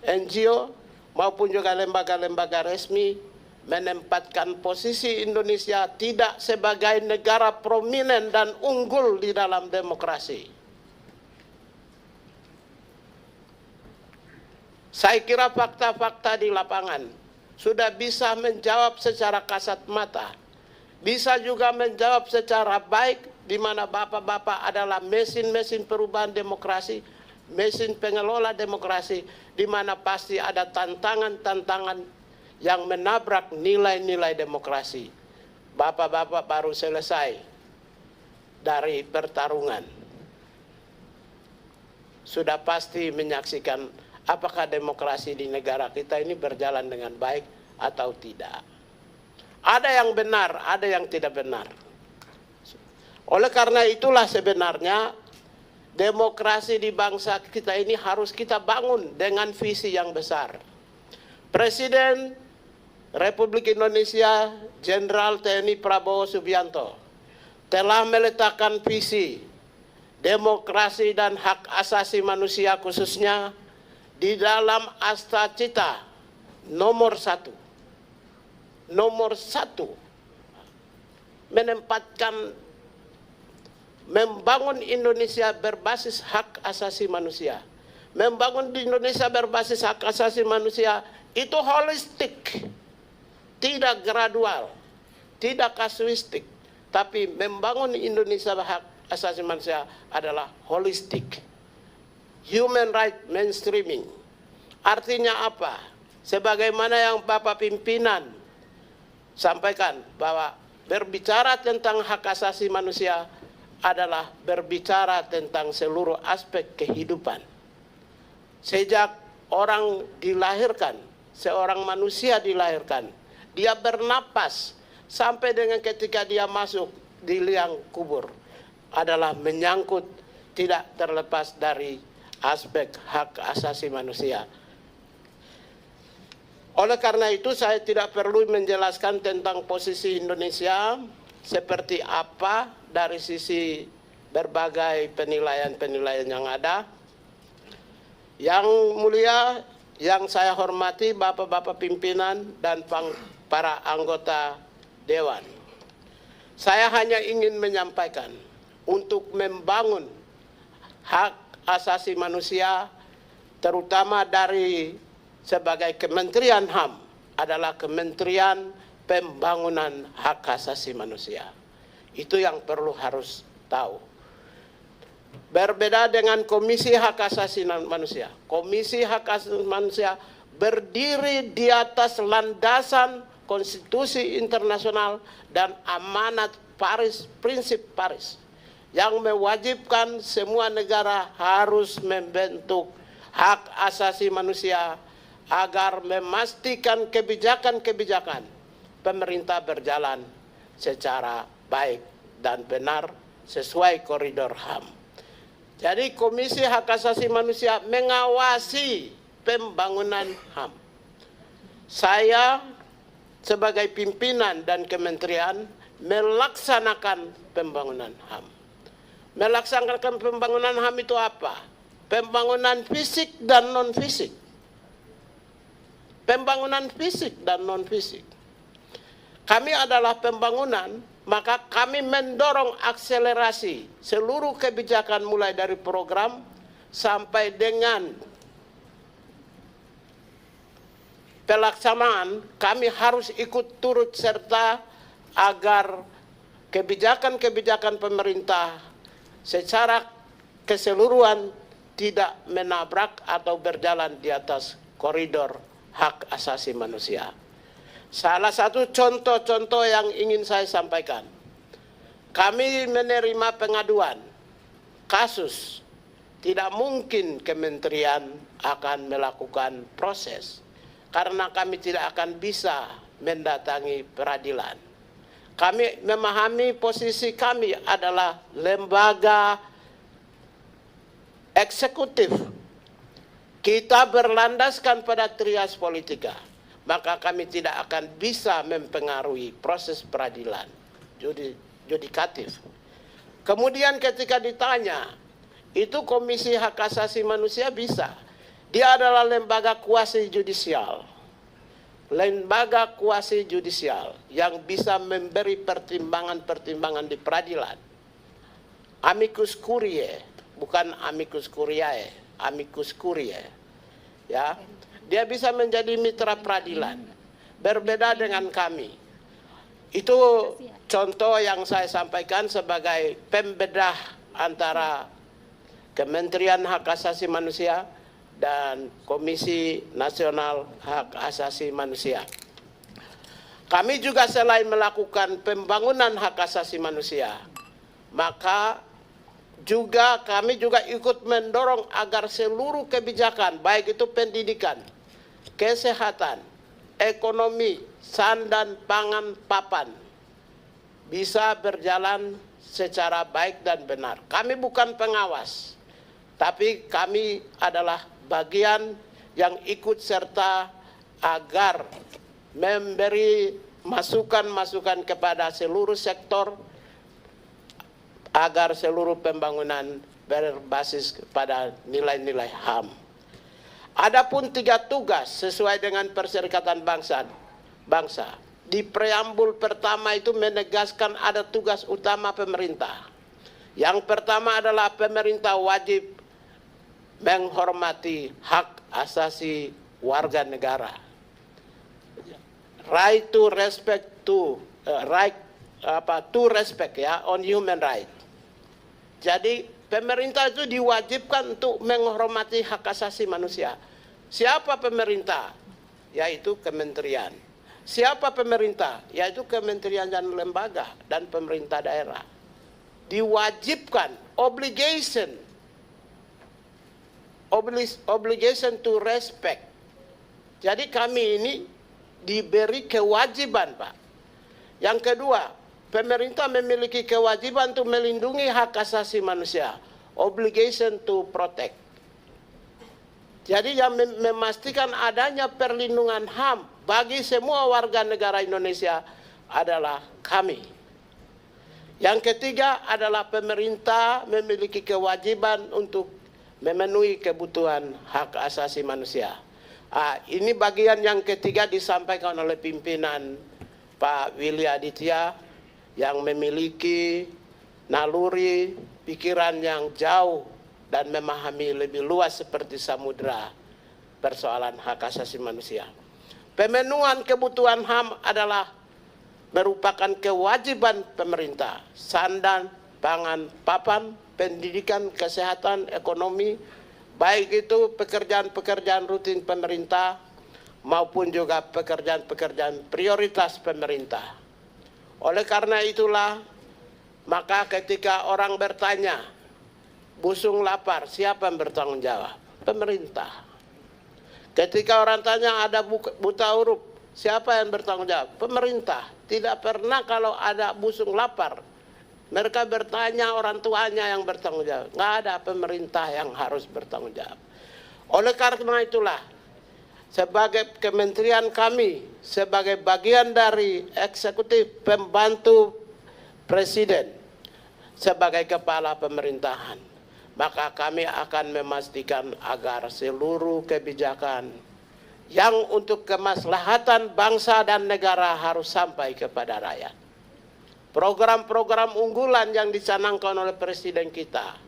NGO maupun juga lembaga-lembaga resmi menempatkan posisi Indonesia tidak sebagai negara prominent dan unggul di dalam demokrasi. Saya kira fakta-fakta di lapangan sudah bisa menjawab secara kasat mata, bisa juga menjawab secara baik, di mana bapak-bapak adalah mesin-mesin perubahan demokrasi, mesin pengelola demokrasi, di mana pasti ada tantangan-tantangan yang menabrak nilai-nilai demokrasi. Bapak-bapak baru selesai dari pertarungan, sudah pasti menyaksikan apakah demokrasi di negara kita ini berjalan dengan baik atau tidak. Ada yang benar, ada yang tidak benar. Oleh karena itulah sebenarnya demokrasi di bangsa kita ini harus kita bangun dengan visi yang besar. Presiden Republik Indonesia Jenderal TNI Prabowo Subianto telah meletakkan visi demokrasi dan hak asasi manusia khususnya di dalam Asta Cita nomor 1. Nomor 1 menempatkan membangun Indonesia berbasis hak asasi manusia. Membangun di Indonesia berbasis hak asasi manusia itu holistik, tidak gradual, tidak kasuistik, tapi membangun Indonesia hak asasi manusia adalah holistik. Human right mainstreaming. Artinya apa? Sebagaimana yang Bapak pimpinan sampaikan, bahwa berbicara tentang hak asasi manusia adalah berbicara tentang seluruh aspek kehidupan. Sejak orang dilahirkan, seorang manusia dilahirkan, dia bernapas sampai dengan ketika dia masuk di liang kubur adalah menyangkut tidak terlepas dari aspek hak asasi manusia. Oleh karena itu saya tidak perlu menjelaskan tentang posisi Indonesia seperti apa dari sisi berbagai penilaian-penilaian yang ada. Yang mulia, yang saya hormati Bapak-Bapak pimpinan dan para anggota Dewan. Saya hanya ingin menyampaikan untuk membangun hak asasi manusia, terutama dari sebagai Kementerian HAM, adalah Kementerian Pembangunan Hak Asasi Manusia. Itu yang perlu harus tahu. Berbeda dengan Komisi Hak Asasi Manusia. Komisi Hak Asasi Manusia berdiri di atas landasan konstitusi internasional dan amanat Paris, prinsip Paris, yang mewajibkan semua negara harus membentuk hak asasi manusia agar memastikan kebijakan-kebijakan pemerintah berjalan secara baik dan benar sesuai koridor HAM. Jadi Komisi Hak Asasi Manusia mengawasi pembangunan HAM. Saya sebagai pimpinan dan kementerian melaksanakan pembangunan HAM. Melaksanakan pembangunan HAM itu apa? Pembangunan fisik dan non-fisik. Pembangunan fisik dan non-fisik. Kami adalah pembangunan, maka kami mendorong akselerasi seluruh kebijakan mulai dari program sampai dengan pelaksanaan. Kami harus ikut turut serta agar kebijakan-kebijakan pemerintah secara keseluruhan tidak menabrak atau berjalan di atas koridor hak asasi manusia. Salah satu contoh-contoh yang ingin saya sampaikan. Kami menerima pengaduan kasus, tidak mungkin kementerian akan melakukan proses karena kami tidak akan bisa mendatangi peradilan. Kami memahami posisi kami adalah lembaga eksekutif. Kita berlandaskan pada trias politika, maka kami tidak akan bisa mempengaruhi proses peradilan yudikatif. Kemudian ketika ditanya, itu Komisi Hak Asasi Manusia bisa. Dia adalah lembaga kuasi judisial. Lembaga kuasi judisial yang bisa memberi pertimbangan-pertimbangan di peradilan. Amicus curiae, bukan amicus curiae, amicus curiae. Ya, dia bisa menjadi mitra peradilan. Berbeda dengan kami. Itu contoh yang saya sampaikan sebagai pembedah antara Kementerian Hak Asasi Manusia dan Komisi Nasional Hak Asasi Manusia. Kami juga selain melakukan pembangunan hak asasi manusia, maka kami juga ikut mendorong agar seluruh kebijakan, baik itu pendidikan, kesehatan, ekonomi, sandan, pangan, papan, bisa berjalan secara baik dan benar. Kami bukan pengawas, tapi kami adalah bagian yang ikut serta agar memberi masukan-masukan kepada seluruh sektor agar seluruh pembangunan berbasis pada nilai-nilai HAM. Adapun 3 tugas sesuai dengan Perserikatan Bangsa. Di preambul pertama itu menegaskan ada tugas utama pemerintah. Yang pertama adalah pemerintah wajib menghormati hak asasi warga negara. Right to respect to respect ya on human right. Jadi pemerintah itu diwajibkan untuk menghormati hak asasi manusia. Siapa pemerintah? Yaitu kementerian. Siapa pemerintah? Yaitu kementerian dan lembaga dan pemerintah daerah. Diwajibkan, obligation to respect. Jadi kami ini diberi kewajiban, Pak. Yang kedua, pemerintah memiliki kewajiban untuk melindungi hak asasi manusia. Obligation to protect. Jadi yang memastikan adanya perlindungan HAM bagi semua warga negara Indonesia adalah kami. Yang ketiga adalah pemerintah memiliki kewajiban untuk memenuhi kebutuhan hak asasi manusia. Ini bagian yang ketiga disampaikan oleh pimpinan Pak Willy Aditya yang memiliki naluri pikiran yang jauh dan memahami lebih luas seperti samudra persoalan hak asasi manusia. Pemenuhan kebutuhan HAM adalah merupakan kewajiban pemerintah. Sandan, pangan, papan, pendidikan, kesehatan, ekonomi, baik itu pekerjaan-pekerjaan rutin pemerintah maupun juga pekerjaan-pekerjaan prioritas pemerintah. Oleh karena itulah, maka ketika orang bertanya, busung lapar, siapa yang bertanggung jawab? Pemerintah. Ketika orang tanya ada buta huruf, siapa yang bertanggung jawab? Pemerintah. Tidak pernah kalau ada busung lapar, mereka bertanya orang tuanya yang bertanggung jawab. Nggak ada pemerintah yang harus bertanggung jawab. Oleh karena itulah, sebagai kementerian kami, sebagai bagian dari eksekutif pembantu presiden, sebagai kepala pemerintahan, maka kami akan memastikan agar seluruh kebijakan yang untuk kemaslahatan bangsa dan negara harus sampai kepada rakyat. Program-program unggulan yang dicanangkan oleh Presiden kita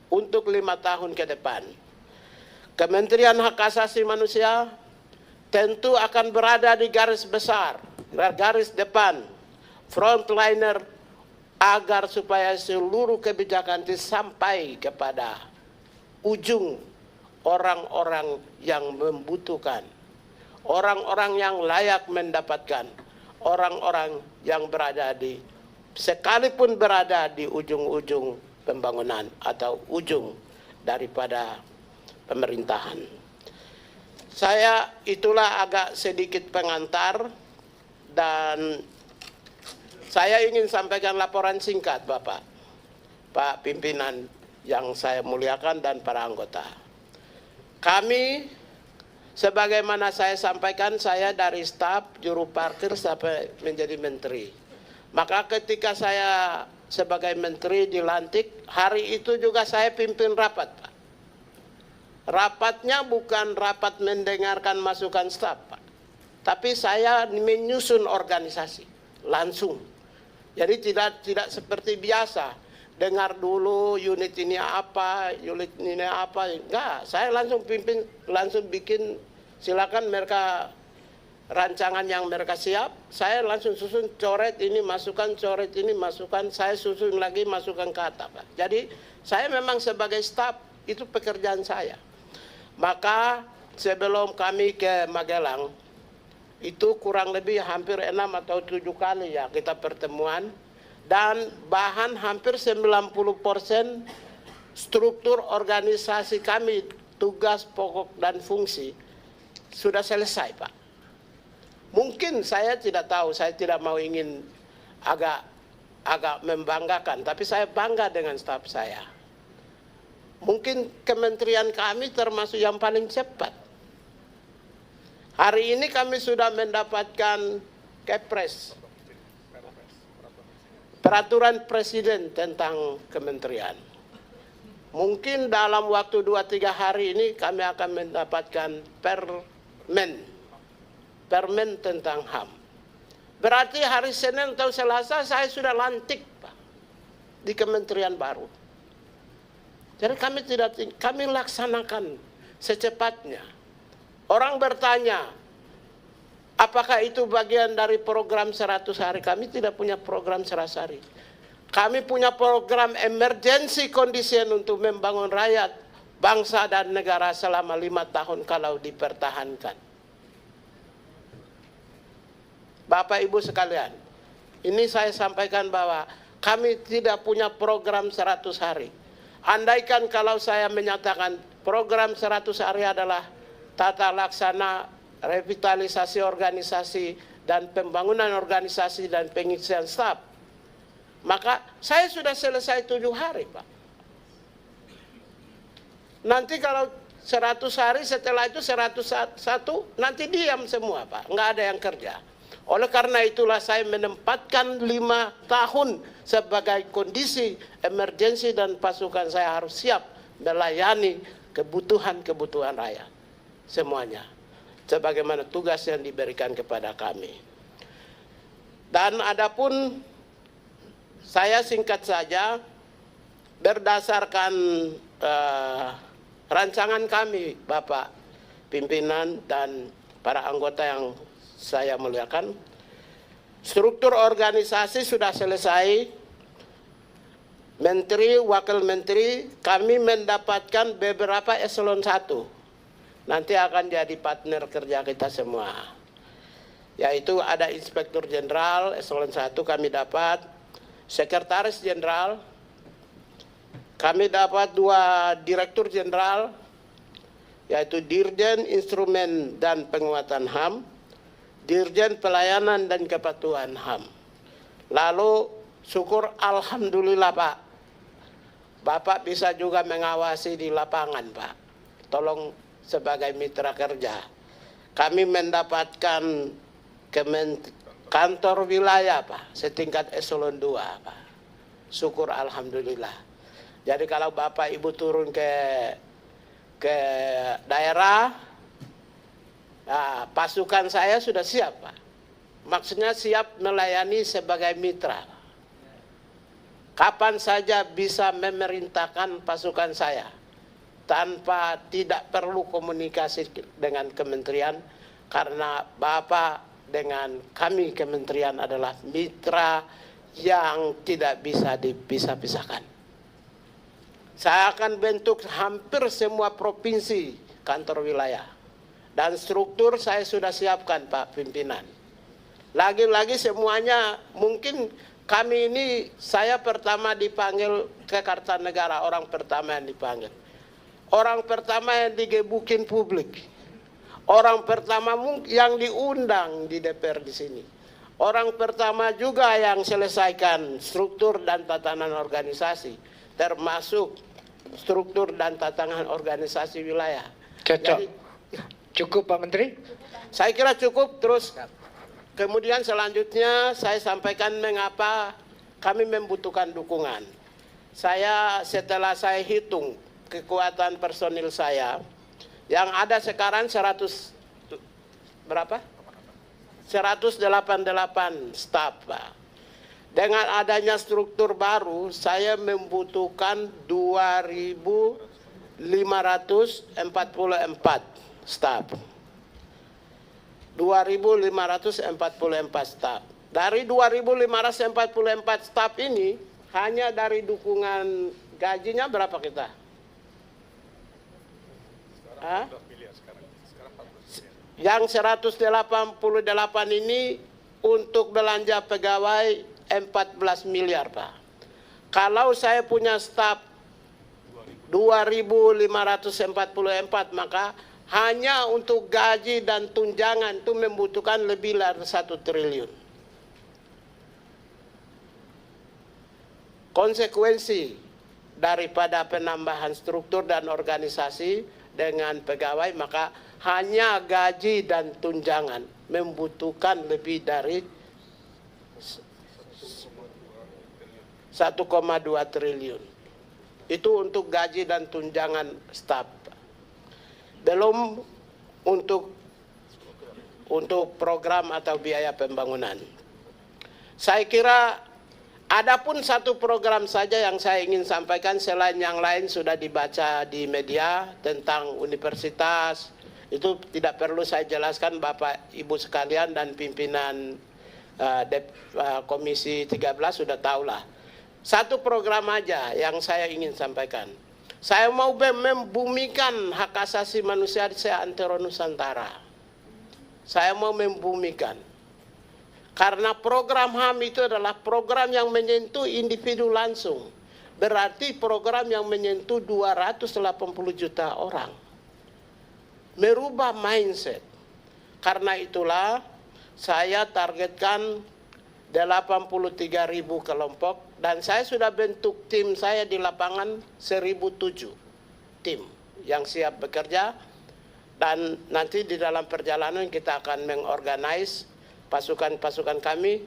untuk 5 tahun ke depan. Kementerian Hak Asasi Manusia tentu akan berada di garis besar, garis depan, frontliner, agar supaya seluruh kebijakan disampai kepada ujung orang-orang yang membutuhkan, orang-orang yang layak mendapatkan, orang-orang yang berada di sekalipun berada di ujung-ujung pembangunan atau ujung daripada pemerintahan. Saya itulah agak sedikit pengantar dan saya ingin sampaikan laporan singkat Bapak, Pak Pimpinan yang saya muliakan dan para anggota. Kami, sebagaimana saya sampaikan, saya dari staf juru parkir sampai menjadi menteri. Maka ketika saya sebagai menteri dilantik, hari itu juga saya pimpin rapat, Pak. Rapatnya bukan rapat mendengarkan masukan staf, Pak. Tapi saya menyusun organisasi langsung. Jadi tidak seperti biasa, dengar dulu unit ini apa, enggak. Saya langsung pimpin, langsung bikin, silakan mereka rancangan yang mereka siap, saya langsung susun, coret ini masukan, coret ini masukan, saya susun lagi masukan ke atap. Jadi saya memang sebagai staf, itu pekerjaan saya. Maka sebelum kami ke Magelang, itu kurang lebih hampir 6 atau 7 kali ya kita pertemuan, dan bahan hampir 90% struktur organisasi kami, tugas pokok dan fungsi, sudah selesai Pak. Mungkin saya tidak tahu, saya tidak mau ingin agak membanggakan, tapi saya bangga dengan staf saya. Mungkin kementerian kami termasuk yang paling cepat. Hari ini kami sudah mendapatkan Kepres, peraturan presiden tentang kementerian. Mungkin dalam waktu 2-3 hari ini kami akan mendapatkan permen tentang HAM. Berarti hari Senin atau Selasa saya sudah lantik Pak di kementerian baru. Jadi kami laksanakan secepatnya. Orang bertanya, apakah itu bagian dari program 100 hari? Kami tidak punya program 100 hari. Kami punya program emergency condition untuk membangun rakyat, bangsa dan negara selama 5 tahun kalau dipertahankan. Bapak Ibu sekalian, ini saya sampaikan bahwa kami tidak punya program 100 hari. Andaikan kalau saya menyatakan program 100 hari adalah tata laksana revitalisasi organisasi dan pembangunan organisasi dan pengisian staf, maka saya sudah selesai 7 hari Pak. Nanti kalau 100 hari, setelah itu 101, nanti diam semua Pak, nggak ada yang kerja. Oleh karena itulah saya menempatkan 5 tahun sebagai kondisi emergensi dan pasukan saya harus siap melayani kebutuhan-kebutuhan rakyat semuanya, sebagaimana tugas yang diberikan kepada kami. Dan adapun saya singkat saja, berdasarkan rancangan kami, Bapak pimpinan dan para anggota yang saya muliakan, struktur organisasi sudah selesai. Menteri, wakil menteri, kami mendapatkan beberapa eselon 1. Nanti akan jadi partner kerja kita semua. Yaitu ada Inspektur Jenderal, eselon 1 kami dapat, Sekretaris Jenderal, kami dapat 2 Direktur Jenderal, yaitu Dirjen Instrumen dan Penguatan HAM, Dirjen Pelayanan dan Kepatuhan HAM. Lalu syukur alhamdulillah Pak, Bapak bisa juga mengawasi di lapangan Pak. Tolong sebagai mitra kerja. Kami mendapatkan kantor wilayah Pak, setingkat eselon 2 Pak. Syukur alhamdulillah. Jadi kalau Bapak Ibu turun ke daerah, nah, pasukan saya sudah siap Pak. Maksudnya siap melayani sebagai mitra. Kapan saja bisa memerintahkan pasukan saya tanpa tidak perlu komunikasi dengan kementerian, karena Bapak dengan kami kementerian adalah mitra yang tidak bisa dipisah-pisahkan. Saya akan bentuk hampir semua provinsi kantor wilayah. Dan struktur saya sudah siapkan Pak pimpinan. Lagi-lagi semuanya, mungkin kami ini, saya pertama dipanggil ke Kartanegara, orang pertama yang dipanggil. Orang pertama yang digebukin publik. Orang pertama yang diundang di DPR di sini. Orang pertama juga yang selesaikan struktur dan tatanan organisasi, termasuk struktur dan tatanan organisasi wilayah. Cocok. Cukup Pak Menteri? Saya kira cukup. Terus kemudian selanjutnya saya sampaikan mengapa kami membutuhkan dukungan. Setelah saya hitung kekuatan personil saya, yang ada sekarang 188 staf Pak. Dengan adanya struktur baru, saya membutuhkan 2.544 staf. 2.544 staf. Dari 2.544 staf ini, hanya dari dukungan gajinya berapa kita? Yang 188 ini untuk belanja pegawai 14 miliar Pak. Kalau saya punya staf 2.544, maka hanya untuk gaji dan tunjangan itu membutuhkan lebih dari 1 triliun. Konsekuensi daripada penambahan struktur dan organisasi dengan pegawai, maka hanya gaji dan tunjangan membutuhkan lebih dari 1,2 triliun. Itu untuk gaji dan tunjangan staf. Belum untuk program atau biaya pembangunan. Saya kira adapun satu program saja yang saya ingin sampaikan, selain yang lain sudah dibaca di media tentang universitas, itu tidak perlu saya jelaskan, Bapak Ibu sekalian dan pimpinan Komisi 13 sudah tahulah. Satu program aja yang saya ingin sampaikan. Saya mau membumikan hak asasi manusia di seantero Nusantara. Saya mau membumikan. Karena program HAM itu adalah program yang menyentuh individu langsung. Berarti program yang menyentuh 280 juta orang. Merubah mindset. Karena itulah saya targetkan 83.000 kelompok. Dan saya sudah bentuk tim saya di lapangan 1.007 tim. yang siap bekerja, dan nanti di dalam perjalanan kita akan mengorganize pasukan-pasukan kami,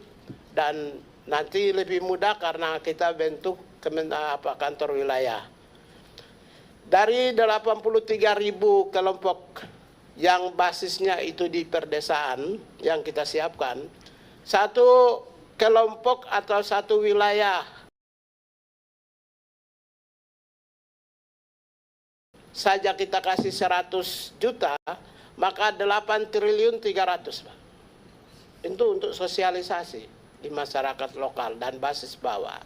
dan nanti lebih mudah karena kita bentuk kantor wilayah. Dari 83.000 kelompok yang basisnya itu di perdesaan yang kita siapkan, satu kelompok atau satu wilayah saja kita kasih 100 juta, maka 8 triliun 300, Pak. Itu untuk sosialisasi di masyarakat lokal dan basis bawah.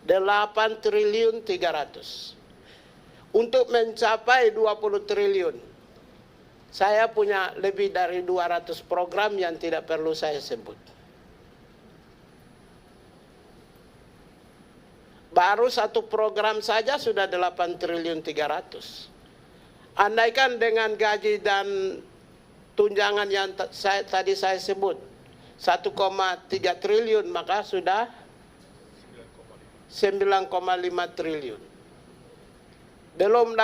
8 triliun 300. Untuk mencapai 20 triliun, saya punya lebih dari 200 program yang tidak perlu saya sebut. Baru satu program saja sudah 8 triliun 300. Andaikan dengan gaji dan tunjangan yang tadi saya sebut 1,3 triliun, maka sudah 9,5 triliun. Belum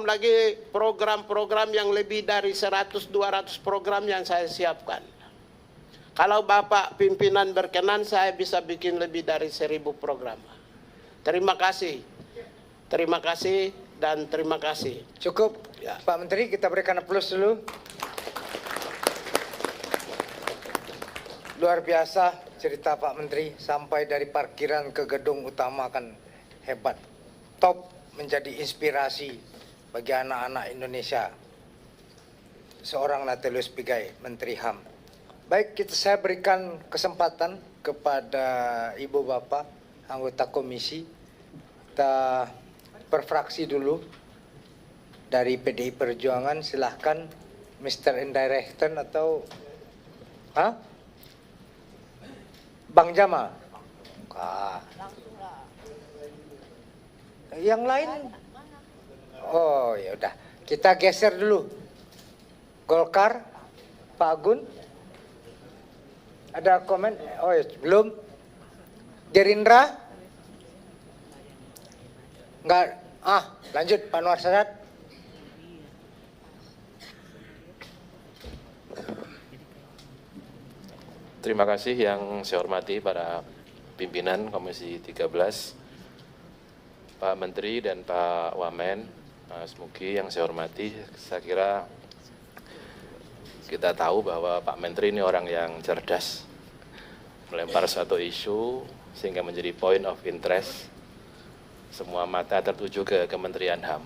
lagi program-program yang lebih dari 100-200 program yang saya siapkan. Kalau Bapak pimpinan berkenan, saya bisa bikin lebih dari 1000 program. Terima kasih. Terima kasih dan terima kasih. Cukup, ya. Pak Menteri, kita berikan aplaus dulu. Luar biasa cerita Pak Menteri, sampai dari parkiran ke gedung utama kan hebat. Top, menjadi inspirasi bagi anak-anak Indonesia. Seorang Natalius Pigai, Menteri HAM. Baik, saya berikan kesempatan kepada Ibu Bapak, anggota komisi. Kita per-fraksi dulu. Dari PDI Perjuangan, silahkan Mr. Indirecten atau Bang Jamal. Yang lain? Oh ya udah, kita geser dulu. Golkar, Pak Agun. Ada komen? Oh ya, belum. Gerindra? Enggak. Lanjut Pak Anwar Sadat. Terima kasih yang saya hormati para pimpinan Komisi 13, Pak Menteri dan Pak Wamen, Mas Mugi yang saya hormati. Saya kira kita tahu bahwa Pak Menteri ini orang yang cerdas, melempar suatu isu sehingga menjadi point of interest. Semua mata tertuju ke Kementerian HAM.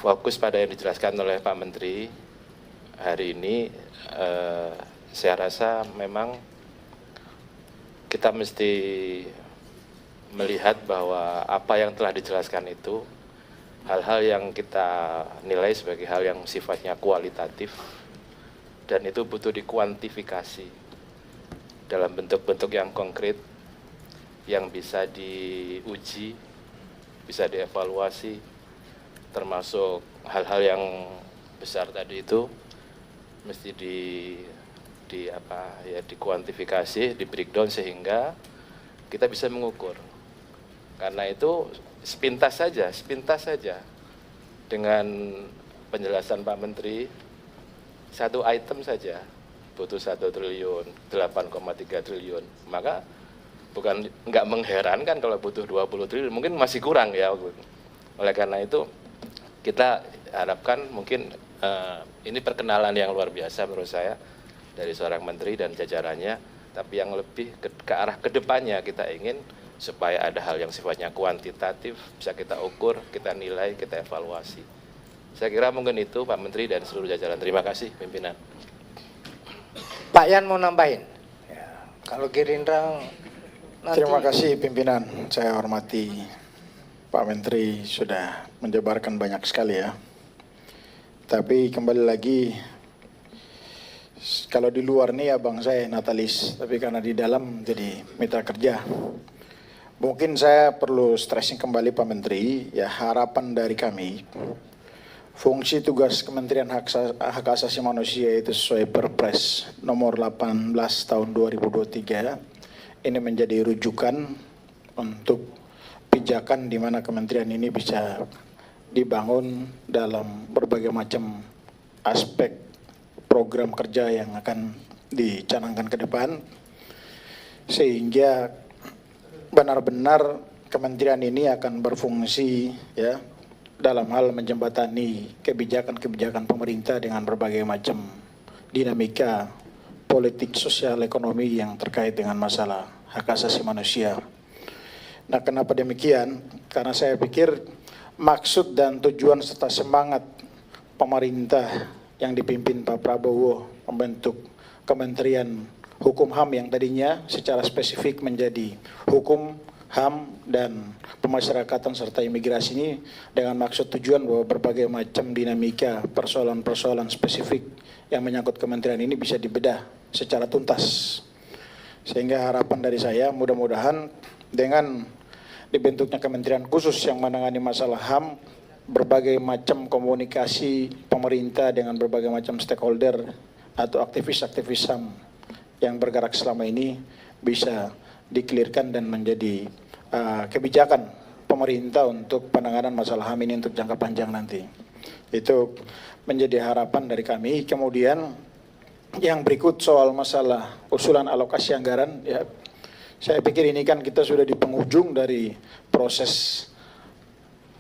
Fokus pada yang dijelaskan oleh Pak Menteri hari ini, saya rasa memang kita mesti melihat bahwa apa yang telah dijelaskan itu hal-hal yang kita nilai sebagai hal yang sifatnya kualitatif dan itu butuh dikuantifikasi dalam bentuk-bentuk yang konkret yang bisa diuji, bisa dievaluasi, termasuk hal-hal yang besar tadi itu mesti dikuantifikasi, di breakdown sehingga kita bisa mengukur. Karena itu sepintas saja dengan penjelasan Pak Menteri, satu item saja butuh 1 triliun, 8,3 triliun. Maka bukan nggak mengherankan kalau butuh 20 triliun, mungkin masih kurang ya. Oleh karena itu kita harapkan mungkin ini perkenalan yang luar biasa menurut saya dari seorang menteri dan jajarannya, tapi yang lebih ke arah kedepannya kita ingin supaya ada hal yang sifatnya kuantitatif, bisa kita ukur, kita nilai, kita evaluasi. Saya kira mungkin itu Pak Menteri dan seluruh jajaran. Terima kasih pimpinan. Pak Yan mau nambahin? Ya, kalau Gerindra nanti. Terima kasih pimpinan, saya hormati Pak Menteri sudah menjabarkan banyak sekali ya. Tapi kembali lagi, kalau di luar nih abang saya Natalis, tapi karena di dalam jadi mitra kerja. Mungkin saya perlu stressing kembali Pak Menteri, ya harapan dari kami, fungsi tugas Kementerian Hak Asasi Manusia itu sesuai Perpres nomor 18 tahun 2023, ini menjadi rujukan untuk pijakan kebijakan di mana kementerian ini bisa dibangun dalam berbagai macam aspek program kerja yang akan dicanangkan ke depan, sehingga benar-benar kementerian ini akan berfungsi ya dalam hal menjembatani kebijakan-kebijakan pemerintah dengan berbagai macam dinamika politik, sosial, ekonomi yang terkait dengan masalah hak asasi manusia. Nah, kenapa demikian? Karena saya pikir maksud dan tujuan serta semangat pemerintah yang dipimpin Pak Prabowo membentuk Kementerian Hukum HAM yang tadinya secara spesifik menjadi Hukum, HAM, dan Pemasyarakatan serta Imigrasi ini dengan maksud tujuan bahwa berbagai macam dinamika persoalan-persoalan spesifik yang menyangkut kementerian ini bisa dibedah secara tuntas. Sehingga harapan dari saya mudah-mudahan dengan dibentuknya kementerian khusus yang menangani masalah HAM, berbagai macam komunikasi pemerintah dengan berbagai macam stakeholder atau aktivis-aktivis HAM yang bergerak selama ini bisa dikelirkan dan menjadi kebijakan pemerintah untuk penanganan masalah HAM ini untuk jangka panjang nanti. Itu menjadi harapan dari kami. Kemudian yang berikut soal masalah usulan alokasi anggaran, ya saya pikir ini kan kita sudah di penghujung dari proses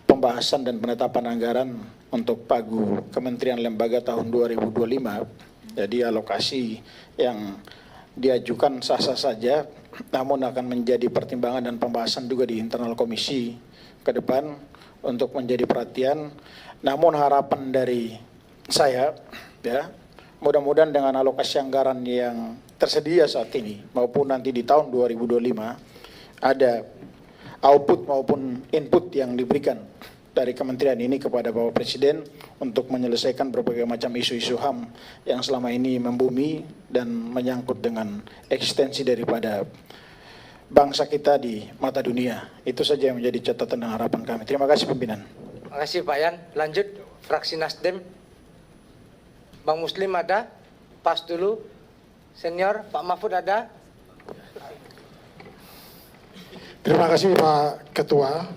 pembahasan dan penetapan anggaran untuk pagu Kementerian Lembaga tahun 2025. Jadi alokasi yang diajukan sah-sah saja, namun akan menjadi pertimbangan dan pembahasan juga di internal komisi ke depan untuk menjadi perhatian. Namun harapan dari saya, ya, mudah-mudahan dengan alokasi anggaran yang tersedia saat ini maupun nanti di tahun 2025 ada output maupun input yang diberikan dari kementerian ini kepada Bapak Presiden untuk menyelesaikan berbagai macam isu-isu HAM yang selama ini membumi dan menyangkut dengan eksistensi daripada bangsa kita di mata dunia. Itu saja yang menjadi catatan dan harapan kami. Terima kasih pimpinan. Terima kasih Pak Yan. Lanjut fraksi Nasdem. Bang Muslim ada? Pas dulu. Senior Pak Mahfud ada? Terima kasih Pak Ketua.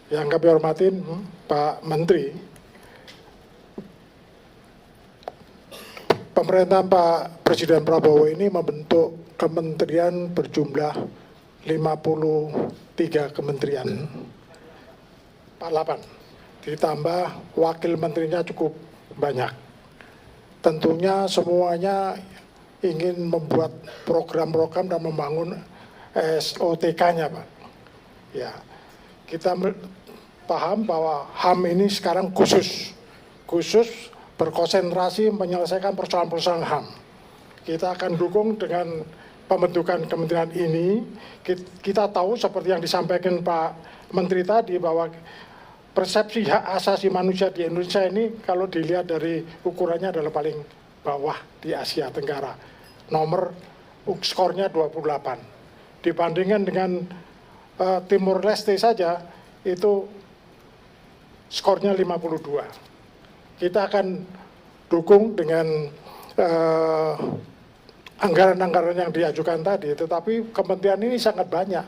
Yang kami hormatin Pak Menteri. Pemerintahan Pak Presiden Prabowo ini membentuk kementerian berjumlah 53 kementerian. 48. Ditambah wakil menterinya cukup banyak. Tentunya semuanya ingin membuat program-program dan membangun SOTK-nya, Pak. Ya, kita paham bahwa HAM ini sekarang khusus berkonsentrasi menyelesaikan persoalan-persoalan HAM. Kita akan dukung dengan pembentukan kementerian ini. Kita tahu seperti yang disampaikan Pak Menteri tadi bahwa persepsi hak asasi manusia di Indonesia ini kalau dilihat dari ukurannya adalah paling bawah di Asia Tenggara. Skornya 28. Dibandingkan dengan Timur Leste saja itu skornya 52. Kita akan dukung dengan anggaran-anggaran yang diajukan tadi, tetapi kementerian ini sangat banyak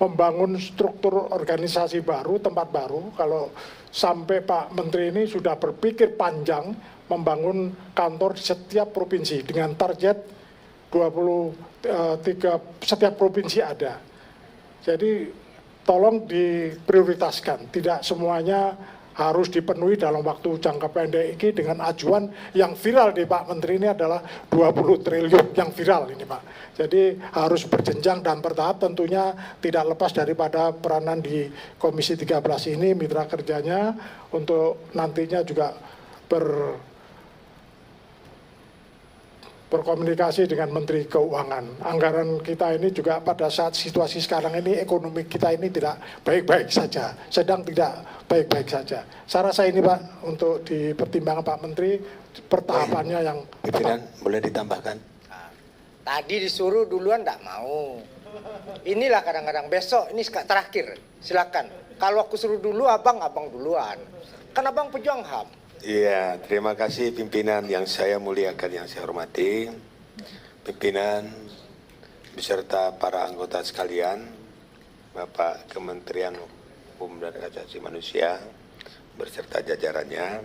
membangun struktur organisasi baru, tempat baru. Kalau sampai Pak Menteri ini sudah berpikir panjang membangun kantor di setiap provinsi dengan target 23 setiap provinsi ada. Jadi tolong diprioritaskan, tidak semuanya harus dipenuhi dalam waktu jangka pendek ini dengan ajuan yang viral di Pak Menteri ini adalah 20 triliun yang viral ini Pak. Jadi harus berjenjang dan bertahap, tentunya tidak lepas daripada peranan di Komisi 13 ini, mitra kerjanya untuk nantinya juga berkomunikasi dengan Menteri Keuangan. Anggaran kita ini juga pada saat situasi sekarang ini, ekonomi kita ini tidak baik-baik saja, sedang tidak baik-baik saja. Saya rasa ini Pak, untuk dipertimbangkan Pak Menteri, pertahapannya yang pimpinan boleh ditambahkan. Tadi disuruh duluan tidak mau. Inilah kadang-kadang besok, ini terakhir, silakan. Kalau aku suruh dulu, abang duluan. Kan abang pejuang HAM. Iya, terima kasih pimpinan yang saya muliakan, yang saya hormati, pimpinan beserta para anggota sekalian. Bapak Kementerian Hukum dan Hak Asasi Manusia berserta jajarannya,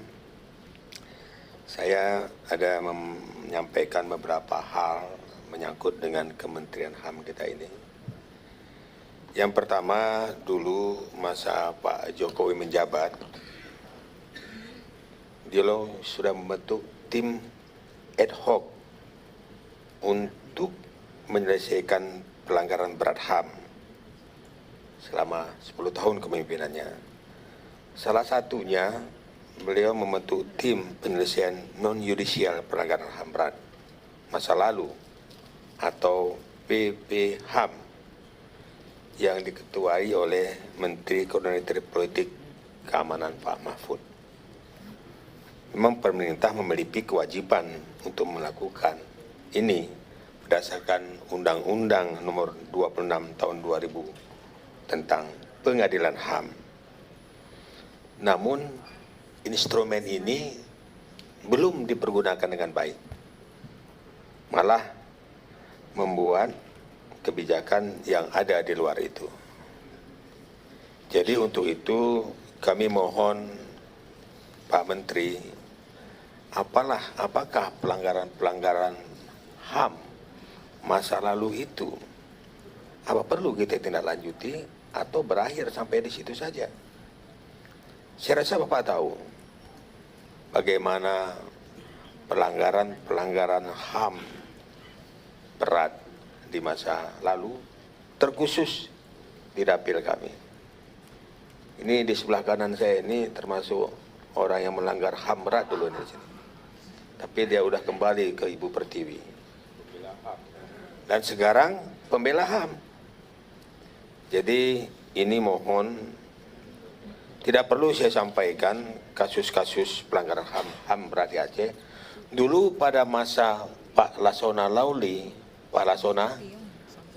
saya ada menyampaikan beberapa hal menyangkut dengan Kementerian HAM kita ini. Yang pertama, dulu masa Pak Jokowi menjabat, dia sudah membentuk tim ad hoc untuk menyelesaikan pelanggaran berat HAM selama 10 tahun kepemimpinannya. Salah satunya, beliau membentuk tim penyelesaian non-yudisial pelanggaran HAM berat masa lalu atau PPHAM yang diketuai oleh Menteri Koordinator Politik Keamanan Pak Mahfud. Memang pemerintah memiliki kewajiban untuk melakukan ini berdasarkan Undang-Undang Nomor 26 Tahun 2000 tentang pengadilan HAM. Namun instrumen ini belum dipergunakan dengan baik, malah membuat kebijakan yang ada di luar itu. Jadi untuk itu kami mohon Pak Menteri, apakah pelanggaran HAM masa lalu itu, apa perlu kita tindak lanjuti atau berakhir sampai di situ saja? Saya rasa Bapak tahu bagaimana pelanggaran HAM berat di masa lalu, terkhusus di dapil kami. Ini di sebelah kanan saya ini termasuk orang yang melanggar HAM berat dulu di sini. Tapi dia udah kembali ke Ibu Pertiwi. Dan sekarang pembela HAM. Jadi ini mohon tidak perlu saya sampaikan kasus-kasus pelanggaran HAM berat di Aceh. Dulu pada masa Pak Lasona Lauli, Pak Lasona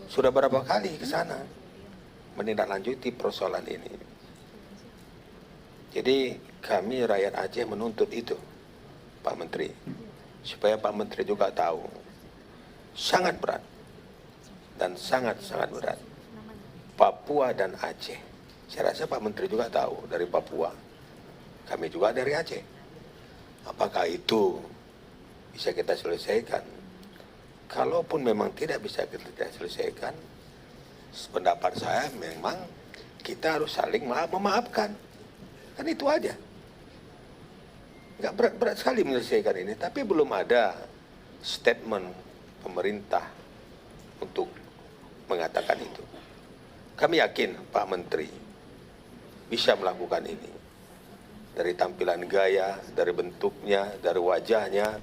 sudah berapa kali ke sana menindaklanjuti persoalan ini. Jadi kami rakyat Aceh menuntut itu, Pak Menteri, supaya Pak Menteri juga tahu sangat berat dan sangat-sangat berat Papua dan Aceh. Saya rasa Pak Menteri juga tahu dari Papua, kami juga dari Aceh. Apakah itu bisa kita selesaikan? Kalaupun memang tidak bisa kita selesaikan, pendapat saya memang kita harus saling memaafkan. Kan itu aja. Nggak berat-berat sekali menyelesaikan ini, tapi belum ada statement pemerintah untuk mengatakan itu. Kami yakin Pak Menteri bisa melakukan ini. Dari tampilan gaya, dari bentuknya, dari wajahnya,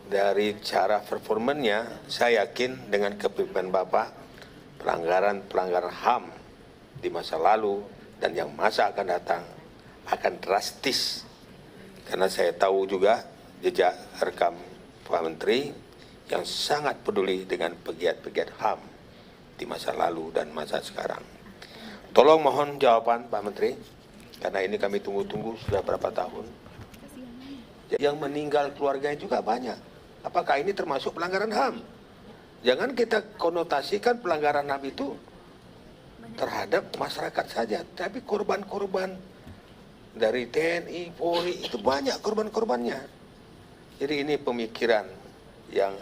dari cara performanya, saya yakin dengan kepemimpinan Bapak, pelanggaran HAM di masa lalu dan yang masa akan datang akan drastis. Karena saya tahu juga jejak rekam Pak Menteri yang sangat peduli dengan pegiat-pegiat HAM di masa lalu dan masa sekarang. Tolong mohon jawaban Pak Menteri, karena ini kami tunggu-tunggu sudah berapa tahun. Yang meninggal keluarganya juga banyak. Apakah ini termasuk pelanggaran HAM? Jangan kita konotasikan pelanggaran HAM itu terhadap masyarakat saja, tapi korban-korban dari TNI, Polri itu banyak korban-korbannya. Jadi ini pemikiran yang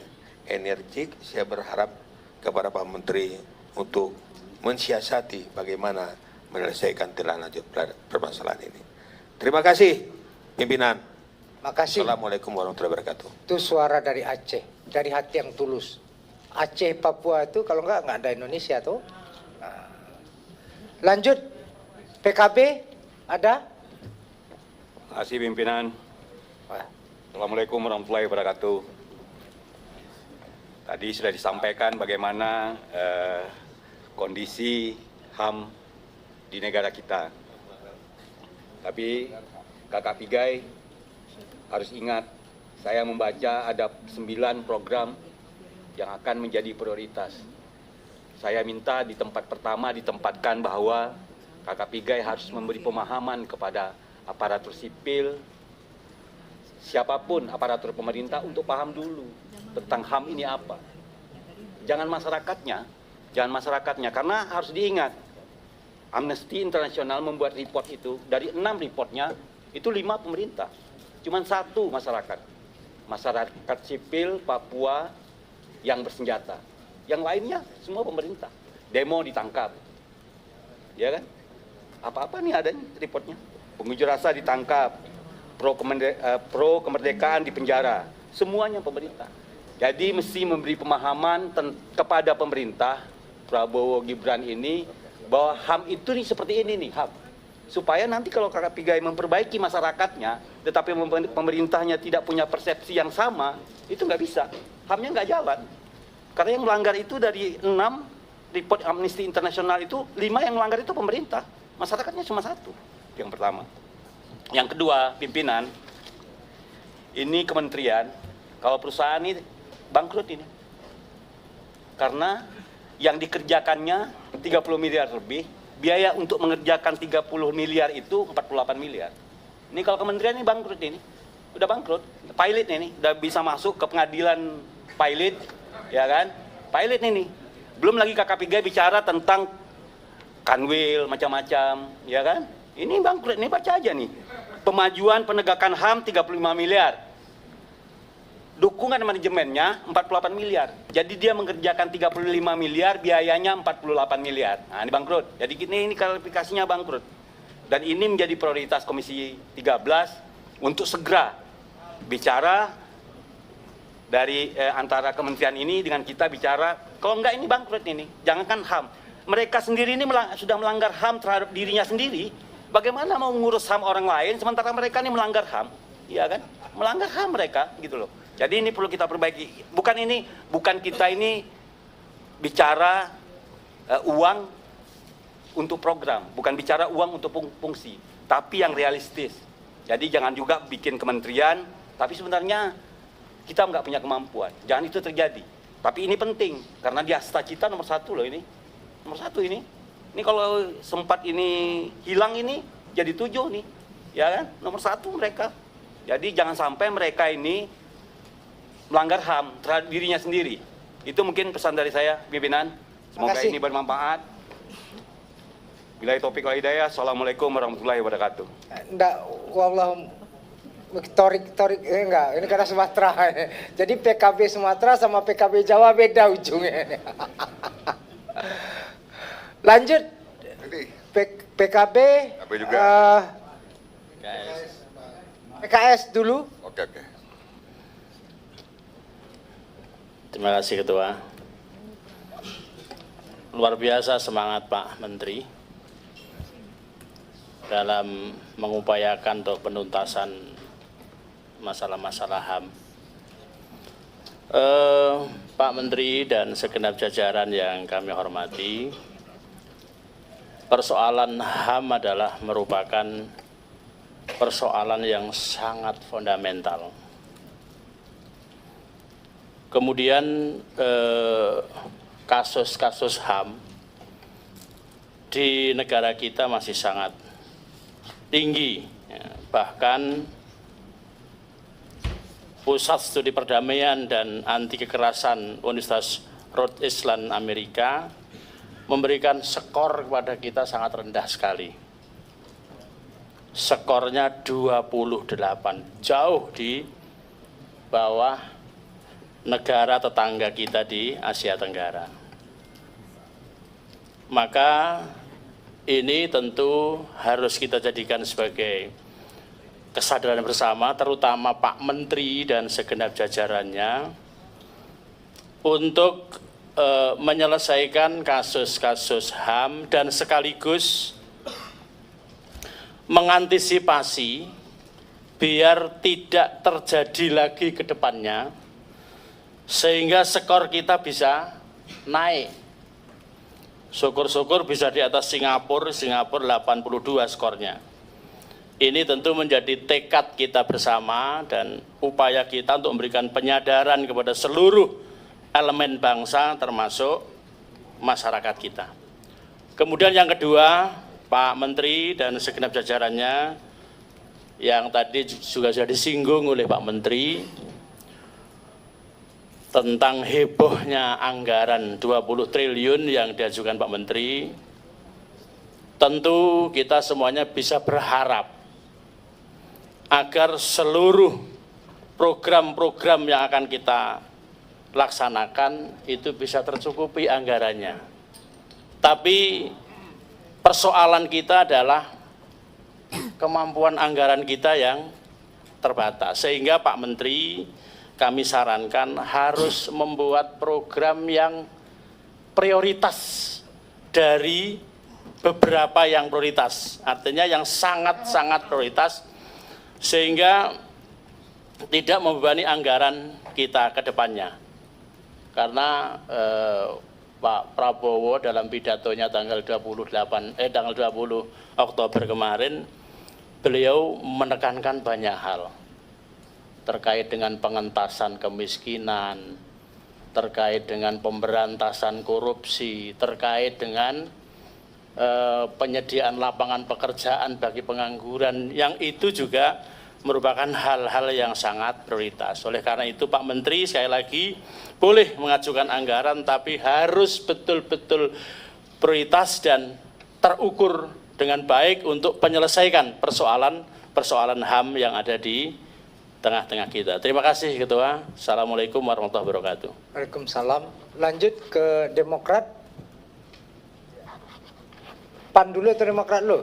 energik. Saya berharap kepada Pak Menteri untuk mensiasati bagaimana menyelesaikan tindak lanjut permasalahan ini. Terima kasih pimpinan. Makasih. Assalamualaikum warahmatullahi wabarakatuh. Itu suara dari Aceh, dari hati yang tulus. Aceh, Papua itu kalau nggak ada Indonesia tuh. Nah. Lanjut, PKB ada? Terima kasih pimpinan. Assalamualaikum warahmatullahi wabarakatuh. Tadi sudah disampaikan bagaimana kondisi HAM di negara kita. Tapi Kakak Pigai harus ingat, saya membaca ada 9 program yang akan menjadi prioritas. Saya minta di tempat pertama ditempatkan bahwa Kakak Pigai harus memberi pemahaman kepada aparatur sipil, siapapun aparatur pemerintah untuk paham dulu tentang HAM ini apa. Jangan masyarakatnya, karena harus diingat, Amnesty International membuat report itu, dari 6 reportnya, itu 5 pemerintah. Cuman 1 masyarakat. Masyarakat sipil Papua yang bersenjata. Yang lainnya semua pemerintah. Demo ditangkap. Ya kan? Apa-apa nih ada reportnya. Pengunjuk rasa ditangkap. Pro kemerdekaan di penjara. Semuanya pemerintah. Jadi mesti memberi pemahaman kepada pemerintah Prabowo Gibran ini bahwa HAM itu nih seperti ini nih HAM. Supaya nanti kalau Kakak Pigai memperbaiki masyarakatnya, tetapi pemerintahnya tidak punya persepsi yang sama, itu nggak bisa. HAM-nya nggak jalan. Karena yang melanggar itu dari 6 report Amnesty International itu, 5 yang melanggar itu pemerintah. Masyarakatnya cuma 1. Yang pertama. Yang kedua, pimpinan, ini kementerian, kalau perusahaan ini bangkrut ini. Karena yang dikerjakannya 30 miliar lebih, biaya untuk mengerjakan 30 miliar itu 48 miliar. Ini kalau kementerian ini bangkrut ini. Udah bangkrut. Pilot ini udah bisa masuk ke pengadilan pilot, ya kan? Pilot ini. Belum lagi KKPG bicara tentang kanwil macam-macam, ya kan? Ini bangkrut, ini baca aja nih. Pemajuan penegakan HAM 35 miliar. Dukungan manajemennya 48 miliar. Jadi dia mengerjakan 35 miliar, biayanya 48 miliar. Nah, ini bangkrut. Jadi ini klarifikasinya bangkrut. Dan ini menjadi prioritas Komisi 13 untuk segera bicara dari antara kementerian ini dengan kita bicara, kalau enggak ini bangkrut ini. Jangankan HAM. Mereka sendiri ini sudah melanggar HAM terhadap dirinya sendiri. Bagaimana mau ngurus HAM orang lain sementara mereka ini melanggar HAM? Iya kan? Melanggar HAM mereka gitu loh. Jadi ini perlu kita perbaiki. Bukan kita ini bicara uang untuk program, bukan bicara uang untuk fungsi, tapi yang realistis. Jadi jangan juga bikin kementerian, tapi sebenarnya kita nggak punya kemampuan. Jangan itu terjadi. Tapi ini penting karena dia cita-cita nomor 1 loh ini, nomor 1 ini. Ini kalau sempat ini hilang ini jadi 7 nih, ya kan? Nomor 1 mereka. Jadi jangan sampai mereka ini melanggar HAM terhadap dirinya sendiri. Itu mungkin pesan dari saya, pimpinan. Semoga ini bermanfaat. Billahi taufiq wal hidayah. Assalamualaikum warahmatullahi wabarakatuh. Enggak, wallah torik enggak. Ini karena Sumatera. Jadi PKB Sumatera sama PKB Jawa beda ujungnya. Lanjut. PKB juga. PKS dulu. Oke. Terima kasih Ketua. Luar biasa semangat Pak Menteri dalam mengupayakan untuk penuntasan masalah-masalah HAM. Pak Menteri dan segenap jajaran yang kami hormati, persoalan HAM adalah merupakan persoalan yang sangat fundamental. Kemudian kasus-kasus HAM di negara kita masih sangat tinggi. Bahkan Pusat Studi Perdamaian dan Anti Kekerasan Universitas Rhode Island Amerika memberikan skor kepada kita sangat rendah sekali. Skornya 28, jauh di bawah negara tetangga kita di Asia Tenggara. Maka ini tentu harus kita jadikan sebagai kesadaran bersama, terutama Pak Menteri dan segenap jajarannya, untuk menyelesaikan kasus-kasus HAM dan sekaligus mengantisipasi biar tidak terjadi lagi ke depannya, sehingga skor kita bisa naik. Syukur-syukur bisa di atas Singapura 82 skornya. Ini tentu menjadi tekad kita bersama dan upaya kita untuk memberikan penyadaran kepada seluruh elemen bangsa termasuk masyarakat kita. Kemudian yang kedua, Pak Menteri dan segenap jajarannya yang tadi juga sudah disinggung oleh Pak Menteri tentang hebohnya anggaran 20 triliun yang diajukan Pak Menteri. tentu kita semuanya bisa berharap agar seluruh program-program yang akan kita laksanakan itu bisa tercukupi anggarannya. Tapi persoalan kita adalah kemampuan anggaran kita yang terbatas. Sehingga Pak Menteri, kami sarankan harus membuat program yang prioritas dari beberapa yang prioritas, artinya yang sangat-sangat prioritas, sehingga tidak membebani anggaran kita ke depannya. Karena Pak Prabowo dalam pidatonya tanggal 20 Oktober kemarin, beliau menekankan banyak hal terkait dengan pengentasan kemiskinan, terkait dengan pemberantasan korupsi, terkait dengan penyediaan lapangan pekerjaan bagi pengangguran, yang itu juga merupakan hal-hal yang sangat prioritas. Oleh karena itu Pak Menteri, sekali lagi boleh mengajukan anggaran, tapi harus betul-betul prioritas dan terukur dengan baik untuk menyelesaikan persoalan HAM yang ada di tengah-tengah kita. Terima kasih Ketua. Assalamualaikum warahmatullahi wabarakatuh. Waalaikumsalam. Lanjut ke Demokrat. PAN dulu atau Demokrat dulu?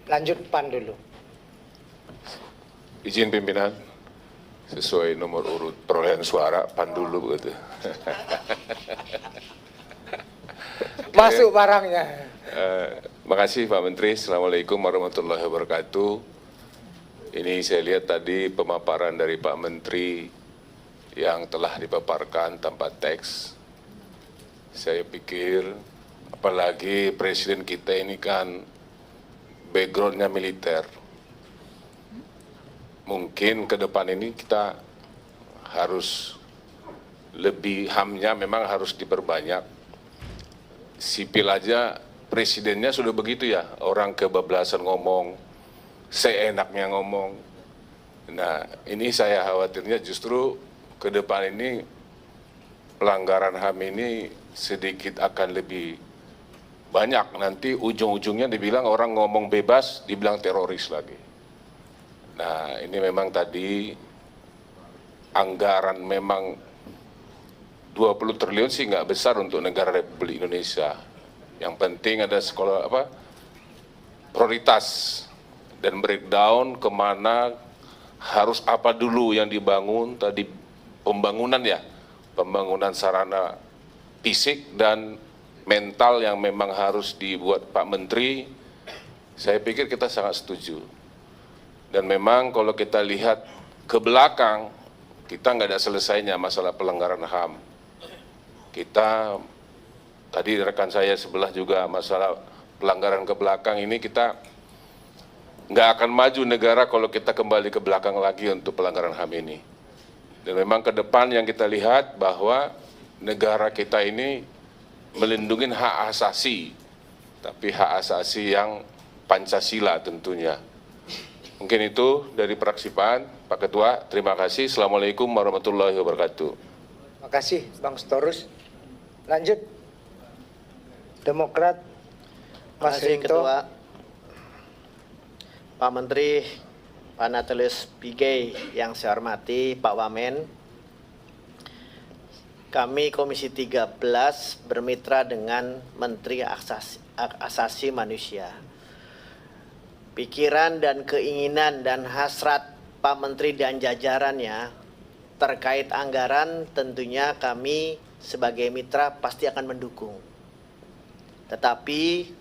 Lanjut PAN dulu. Izin pimpinan, sesuai nomor urut perolehan suara, PAN dulu gitu. Masuk barangnya. Makasih Pak Menteri. Assalamualaikum warahmatullahi wabarakatuh. Ini saya lihat tadi pemaparan dari Pak Menteri yang telah dipaparkan tanpa teks. Saya pikir apalagi Presiden kita ini kan backgroundnya militer. Mungkin ke depan ini kita harus lebih HAM-nya memang harus diperbanyak. Sipil aja presidennya sudah begitu ya, orang kebablasan ngomong, seenaknya ngomong. Nah, ini saya khawatirnya justru ke depan ini pelanggaran HAM ini sedikit akan lebih banyak. Nanti ujung-ujungnya dibilang orang ngomong bebas, dibilang teroris lagi. Nah, ini memang tadi anggaran memang 20 triliun sih nggak besar untuk negara Republik Indonesia. Yang penting ada sekolah prioritas dan breakdown kemana harus apa dulu yang dibangun tadi, pembangunan ya, pembangunan sarana fisik dan mental yang memang harus dibuat Pak Menteri. Saya pikir kita sangat setuju. Dan memang kalau kita lihat ke belakang, kita nggak ada selesainya masalah pelanggaran HAM. Kita, tadi rekan saya sebelah juga masalah pelanggaran ke belakang ini, kita nggak akan maju negara kalau kita kembali ke belakang lagi untuk pelanggaran HAM ini. Dan memang ke depan yang kita lihat bahwa negara kita ini melindungi hak asasi, tapi hak asasi yang Pancasila tentunya. Mungkin itu dari fraksi PAN, Pak Ketua. Terima kasih. Assalamualaikum warahmatullahi wabarakatuh. Terima kasih Bang Storus. Lanjut Demokrat, Mas Terima kasih Rinto. Ketua. Pak Menteri, Pak Natalius Pigai yang saya hormati, Pak Wamen. Kami Komisi 13 bermitra dengan Menteri Hak Asasi Manusia. Pikiran dan keinginan dan hasrat Pak Menteri dan jajarannya terkait anggaran tentunya kami sebagai mitra pasti akan mendukung. Tetapi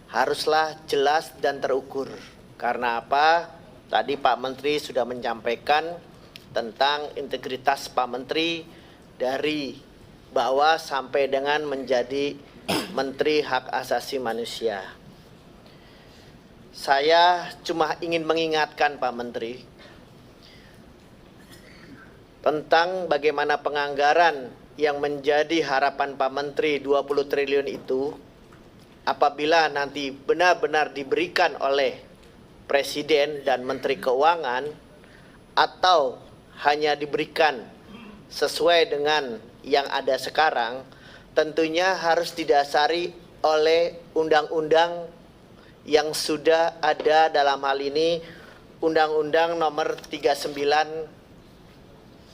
haruslah jelas dan terukur. Karena apa? Tadi Pak Menteri sudah menyampaikan tentang integritas Pak Menteri dari bawah sampai dengan menjadi Menteri Hak Asasi Manusia. Saya cuma ingin mengingatkan Pak Menteri tentang bagaimana penganggaran yang menjadi harapan Pak Menteri 20 triliun itu apabila nanti benar-benar diberikan oleh Presiden dan Menteri Keuangan atau hanya diberikan sesuai dengan yang ada sekarang, tentunya harus didasari oleh undang-undang yang sudah ada, dalam hal ini Undang-Undang Nomor 39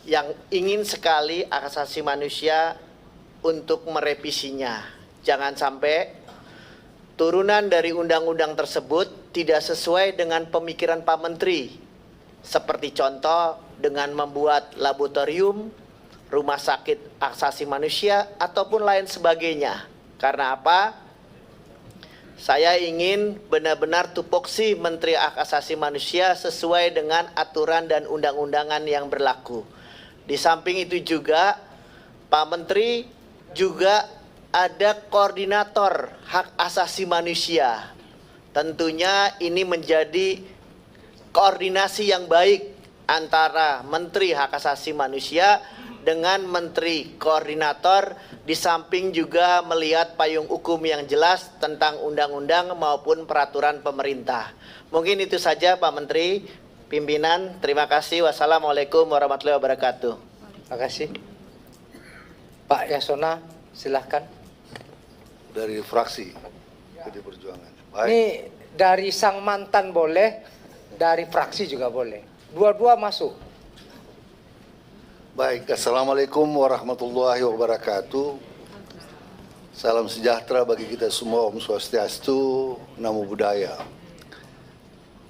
yang ingin sekali hak asasi manusia untuk merevisinya. Jangan sampai turunan dari undang-undang tersebut tidak sesuai dengan pemikiran Pak Menteri. Seperti contoh dengan membuat laboratorium, rumah sakit hak asasi manusia, ataupun lain sebagainya. Karena apa? Saya ingin benar-benar tupoksi Menteri Hak Asasi Manusia sesuai dengan aturan dan undang-undangan yang berlaku. Di samping itu juga Pak Menteri juga ada koordinator hak asasi manusia. Tentunya ini menjadi koordinasi yang baik antara Menteri Hak Asasi Manusia dengan Menteri Koordinator, di samping juga melihat payung hukum yang jelas tentang undang-undang maupun peraturan pemerintah. Mungkin itu saja Pak Menteri, pimpinan. Terima kasih. Wassalamualaikum warahmatullahi wabarakatuh. Terima kasih. Pak Yasona, silahkan. Dari fraksi PD Perjuangan. Baik. Ini dari sang mantan boleh, dari fraksi juga boleh. Dua-dua masuk. Baik, Assalamualaikum warahmatullahi wabarakatuh. Salam sejahtera bagi kita semua, Om Swastiastu, Namo Buddhaya.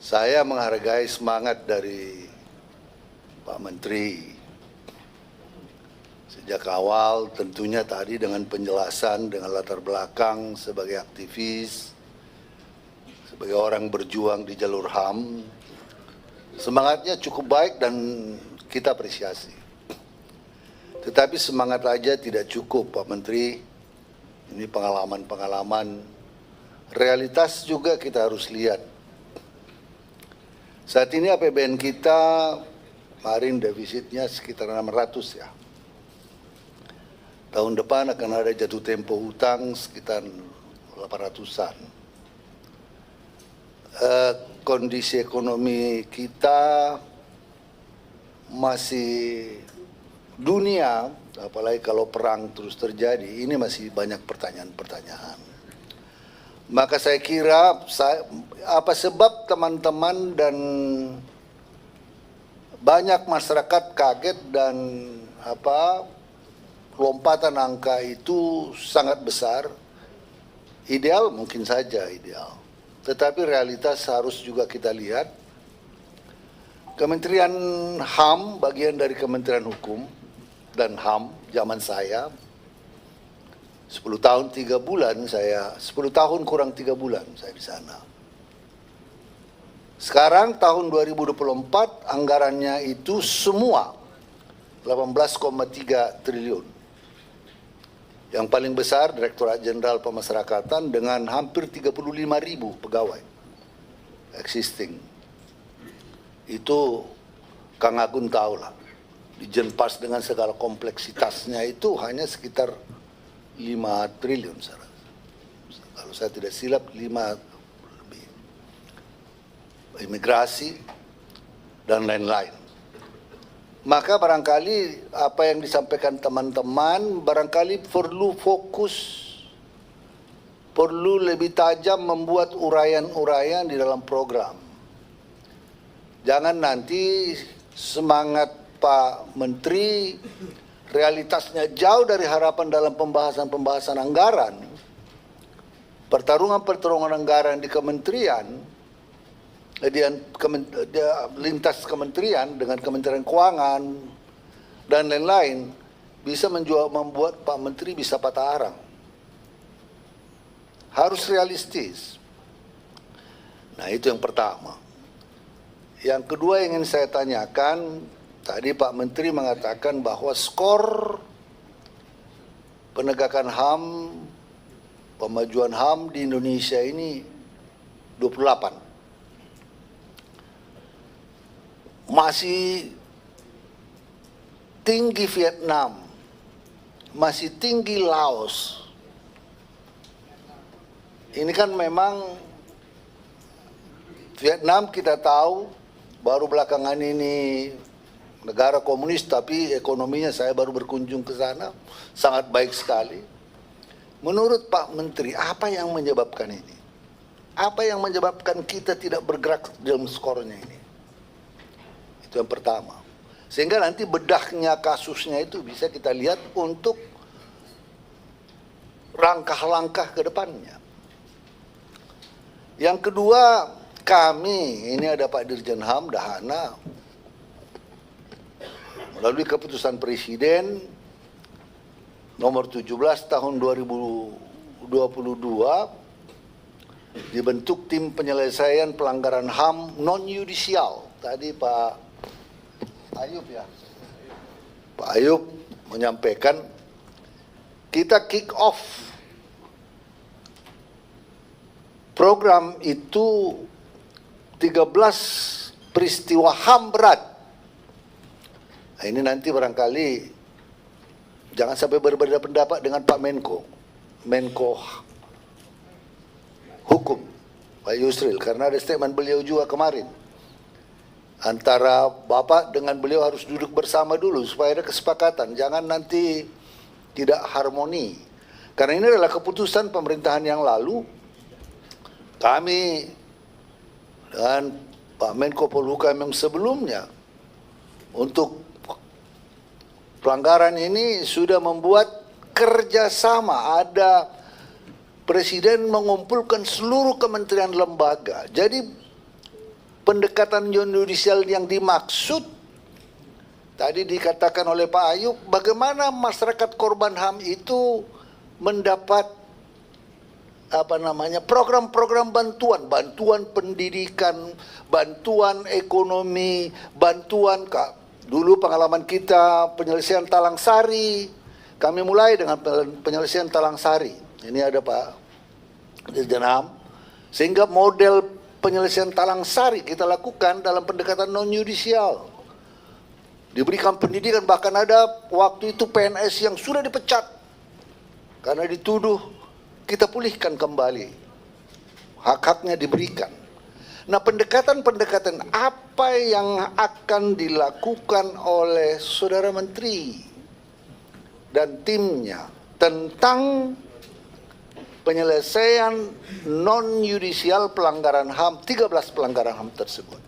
Saya menghargai semangat dari Pak Menteri. Sejak awal tentunya tadi dengan penjelasan, dengan latar belakang sebagai aktivis, sebagai orang berjuang di jalur HAM, semangatnya cukup baik dan kita apresiasi. Tetapi semangat aja tidak cukup Pak Menteri, ini pengalaman-pengalaman, realitas juga kita harus lihat. Saat ini APBN kita kemarin defisitnya sekitar 600 ya. Tahun depan akan ada jatuh tempo hutang sekitar 800-an. Kondisi ekonomi kita masih dunia, apalagi kalau perang terus terjadi, ini masih banyak pertanyaan-pertanyaan. Maka saya kira apa sebab teman-teman dan banyak masyarakat kaget dan lompatan angka itu sangat besar. Ideal mungkin saja ideal, tetapi realitas harus juga kita lihat. Kementerian HAM bagian dari Kementerian Hukum dan HAM zaman saya 10 tahun 3 bulan saya 10 tahun kurang 3 bulan saya di sana. Sekarang tahun 2024 anggarannya itu semua 18,3 triliun. Yang paling besar Direktorat Jenderal Pemasyarakatan dengan hampir 35.000 pegawai existing. Itu Kang Agun tahu lah. Di Jenpas dengan segala kompleksitasnya itu hanya sekitar 5 triliun. Kalau saya tidak silap 5 lebih. Imigrasi dan lain-lain. Maka barangkali apa yang disampaikan teman-teman barangkali perlu fokus, perlu lebih tajam membuat uraian-uraian di dalam program. Jangan nanti semangat Pak Menteri realitasnya jauh dari harapan dalam pembahasan-pembahasan anggaran. Pertarungan-pertarungan anggaran di kementerian, lintas kementerian dengan Kementerian Keuangan dan lain-lain bisa membuat Pak Menteri bisa patah arang. Harus realistis. Nah itu yang pertama. Yang kedua yang ingin saya tanyakan, tadi Pak Menteri mengatakan bahwa skor penegakan HAM, pemajuan HAM di Indonesia ini 28. Masih tinggi Vietnam, masih tinggi Laos. Ini kan memang Vietnam kita tahu baru belakangan ini negara komunis tapi ekonominya saya baru berkunjung ke sana sangat baik sekali. Menurut Pak Menteri, apa yang menyebabkan ini? Apa yang menyebabkan kita tidak bergerak dalam skornya ini? Itu yang pertama. Sehingga nanti bedahnya kasusnya itu bisa kita lihat untuk langkah-langkah ke depannya. Yang kedua, kami, ini ada Pak Dirjen HAM, Dahana, melalui keputusan Presiden nomor 17 tahun 2022, dibentuk tim penyelesaian pelanggaran HAM non-yudisial. Tadi Pak Ayub ya, Pak Ayub menyampaikan kita kick off program itu 13 peristiwa HAM berat. Nah, ini nanti barangkali jangan sampai berbeda pendapat dengan Pak Menko Hukum, Pak Yusril, karena ada statement beliau juga kemarin. Antara Bapak dengan beliau harus duduk bersama dulu supaya ada kesepakatan. Jangan nanti tidak harmoni. Karena ini adalah keputusan pemerintahan yang lalu. Kami dan Pak Menko Polhukam yang sebelumnya untuk pelanggaran ini sudah membuat kerjasama. Ada Presiden mengumpulkan seluruh kementerian lembaga. Jadi pendekatan non-yudisial yang dimaksud tadi dikatakan oleh Pak Ayub, bagaimana masyarakat korban HAM itu mendapat program-program bantuan pendidikan, bantuan ekonomi, bantuan dulu pengalaman kita penyelesaian Talang Sari. Kami mulai dengan penyelesaian Talang Sari. Ini ada Pak Dirjen HAM. Sehingga model penyelesaian Talang Sari kita lakukan dalam pendekatan non-yudisial. Diberikan pendidikan, bahkan ada waktu itu PNS yang sudah dipecat karena dituduh, kita pulihkan kembali. Hak-haknya diberikan. Nah, pendekatan-pendekatan apa yang akan dilakukan oleh Saudara Menteri dan timnya tentang penyelesaian non-yudisial pelanggaran HAM, 13 pelanggaran HAM tersebut.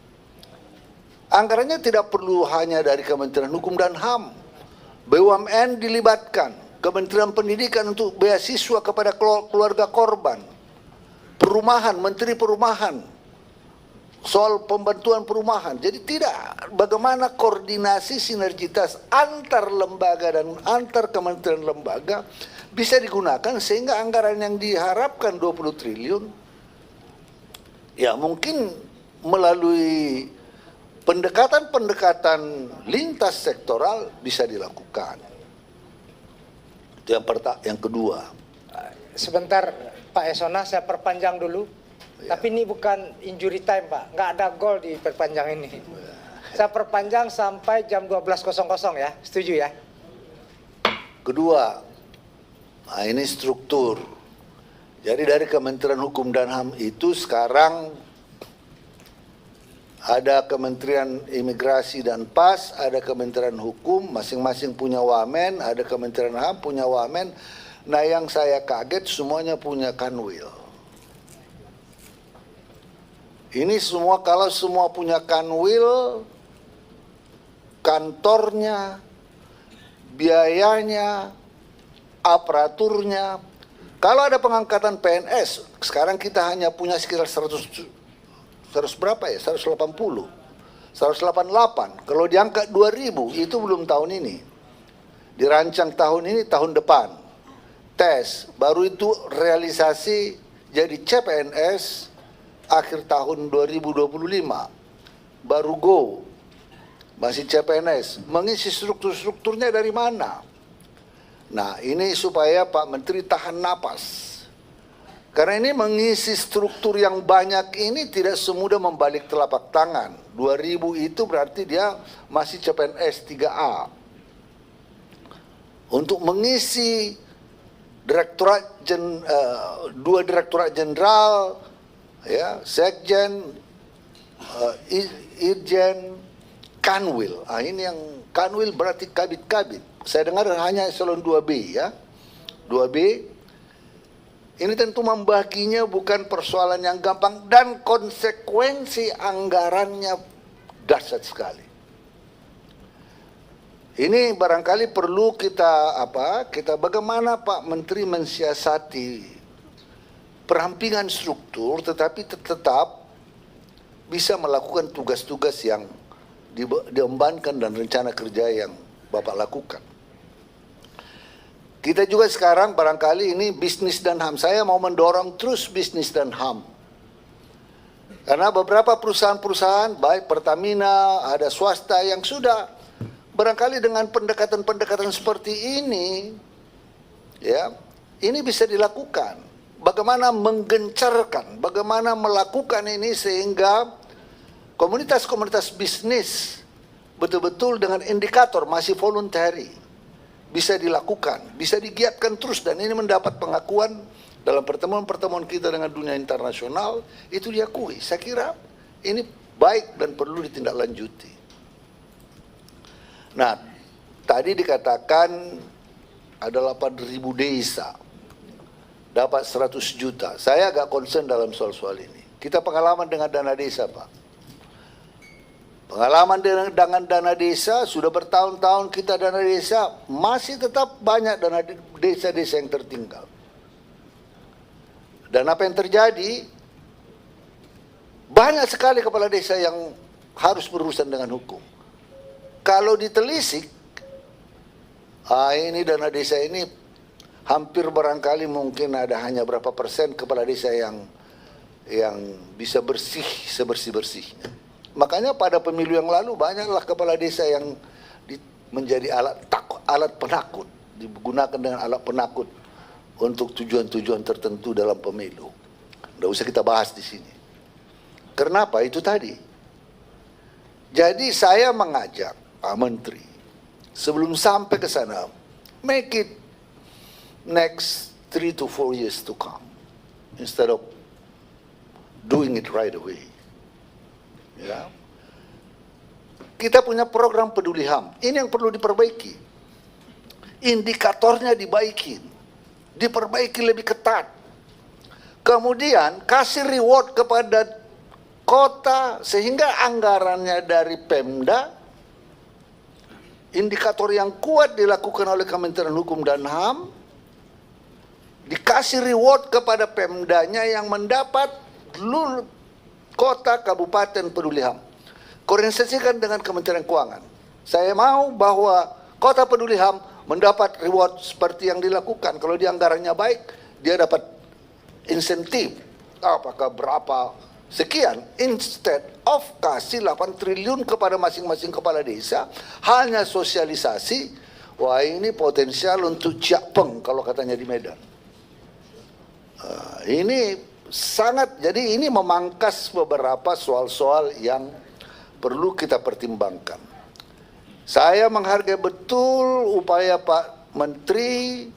Anggarannya tidak perlu hanya dari Kementerian Hukum dan HAM. BUMN dilibatkan, Kementerian Pendidikan untuk beasiswa kepada keluarga korban, perumahan, Menteri Perumahan, soal pembantuan perumahan. Jadi tidak, bagaimana koordinasi sinergitas antar lembaga dan antar kementerian lembaga bisa digunakan sehingga anggaran yang diharapkan 20 triliun ya mungkin melalui pendekatan-pendekatan lintas sektoral bisa dilakukan. Itu yang kedua. Sebentar Pak Esona, saya perpanjang dulu. Ya. Tapi ini bukan injury time Pak, nggak ada gol di perpanjang ini. Saya perpanjang sampai jam 12.00 ya, setuju ya? Kedua, nah ini struktur. Jadi dari Kementerian Hukum dan HAM itu sekarang ada Kementerian Imigrasi dan PAS, ada Kementerian Hukum, masing-masing punya wamen, ada Kementerian HAM punya wamen. Nah yang saya kaget semuanya punya kanwil. Ini semua, kalau semua punya kanwil, kantornya, biayanya, aparaturnya. Kalau ada pengangkatan PNS, sekarang kita hanya punya sekitar 100 berapa ya? 180. 188. Kalau diangkat 2000 itu belum tahun ini. Dirancang tahun ini, tahun depan. Tes, baru itu realisasi jadi CPNS akhir tahun 2025. Baru go. Masih CPNS. Mengisi struktur-strukturnya dari mana? Nah, ini supaya Pak Menteri tahan napas. Karena ini mengisi struktur yang banyak ini tidak semudah membalik telapak tangan. 2000 itu berarti dia masih CPNS 3A. Untuk mengisi dua direktorat jenderal, ya, sekjen, irjen, kanwil. Ah, ini yang kanwil berarti kabit-kabit. Saya dengar hanya eselon 2B ya. 2B. Ini tentu membaginya bukan persoalan yang gampang dan konsekuensi anggarannya dahsyat sekali. Ini barangkali perlu kita bagaimana Pak Menteri mensiasati perampingan struktur tetapi tetap bisa melakukan tugas-tugas yang diembankan dan rencana kerja yang Bapak lakukan. Kita juga sekarang barangkali ini bisnis dan HAM. Saya mau mendorong terus bisnis dan HAM. Karena beberapa perusahaan-perusahaan, baik Pertamina, ada swasta yang sudah barangkali dengan pendekatan-pendekatan seperti ini, ya, ini bisa dilakukan. Bagaimana menggencarkan, bagaimana melakukan ini sehingga komunitas-komunitas bisnis betul-betul dengan indikator masih voluntary bisa dilakukan, bisa digiatkan terus dan ini mendapat pengakuan dalam pertemuan-pertemuan kita dengan dunia internasional itu diakui. Saya kira ini baik dan perlu ditindaklanjuti. Nah, tadi dikatakan ada 8.000 desa dapat 100 juta. Saya agak concern dalam soal-soal ini. Kita pengalaman dengan dana desa, Pak. Pengalaman dengan dana desa, sudah bertahun-tahun kita dana desa, masih tetap banyak dana desa-desa yang tertinggal. Dan apa yang terjadi? Banyak sekali kepala desa yang harus berurusan dengan hukum. Kalau ditelisik, ini dana desa ini hampir barangkali mungkin ada hanya berapa persen kepala desa yang bisa bersih sebersih-bersihnya. Makanya pada pemilu yang lalu banyaklah kepala desa yang menjadi alat penakut, digunakan dengan alat penakut untuk tujuan-tujuan tertentu dalam pemilu. Tidak usah kita bahas di sini. Kenapa? Itu tadi. Jadi saya mengajak Pak Menteri sebelum sampai ke sana, make it next 3 to 4 years to come instead of doing it right away. Ya. Kita punya program peduli HAM. Ini yang perlu diperbaiki. Indikatornya diperbaiki lebih ketat. Kemudian kasih reward kepada kota sehingga anggarannya dari Pemda, indikator yang kuat dilakukan oleh Kementerian Hukum dan HAM, dikasih reward kepada Pemdanya yang mendapat kota kabupaten peduli HAM. Koordinasikan dengan Kementerian Keuangan. Saya mau bahwa kota peduli HAM mendapat reward seperti yang dilakukan. Kalau dia anggarannya baik, dia dapat insentif. Apakah berapa sekian. Instead of kasih 8 triliun kepada masing-masing kepala desa, hanya sosialisasi. Wah, ini potensial untuk ciapeng kalau katanya di Medan. Ini sangat, jadi ini memangkas beberapa soal-soal yang perlu kita pertimbangkan. Saya menghargai betul upaya Pak Menteri,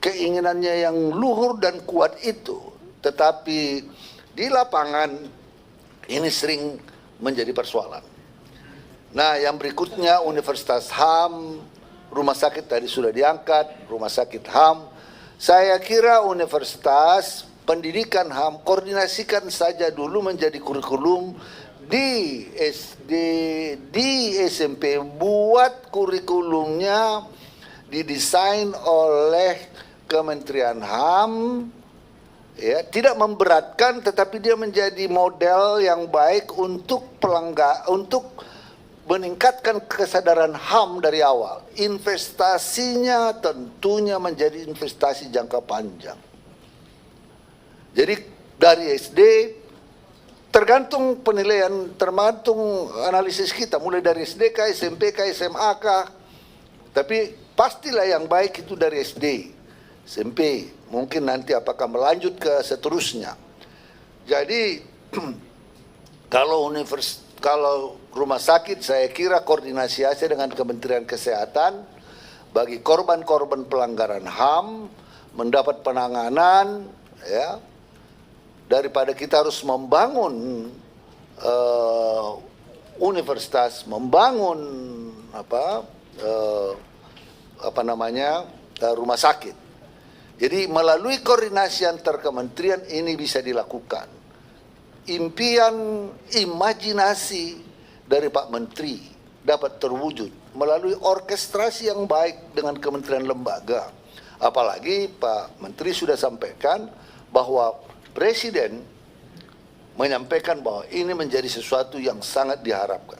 keinginannya yang luhur dan kuat itu. Tetapi di lapangan ini sering menjadi persoalan. Nah, yang berikutnya Universitas HAM, rumah sakit tadi sudah diangkat, rumah sakit HAM. Saya kira universitas pendidikan HAM koordinasikan saja dulu menjadi kurikulum di SD, di SMP, buat kurikulumnya didesain oleh Kementerian HAM, ya, tidak memberatkan tetapi dia menjadi model yang baik untuk untuk meningkatkan kesadaran HAM dari awal. Investasinya tentunya menjadi investasi jangka panjang. Jadi dari SD tergantung penilaian, tergantung analisis kita mulai dari SD kah, SMP kah, SMA kah. Tapi pastilah yang baik itu dari SD, SMP. Mungkin nanti apakah melanjut ke seterusnya. Jadi kalau rumah sakit saya kira koordinasi aja dengan Kementerian Kesehatan bagi korban-korban pelanggaran HAM mendapat penanganan, ya. Daripada kita harus membangun universitas, membangun rumah sakit. Jadi melalui koordinasi antar kementerian ini bisa dilakukan. Impian, imajinasi dari Pak Menteri dapat terwujud melalui orkestrasi yang baik dengan kementerian lembaga. Apalagi Pak Menteri sudah sampaikan bahwa Presiden menyampaikan bahwa ini menjadi sesuatu yang sangat diharapkan.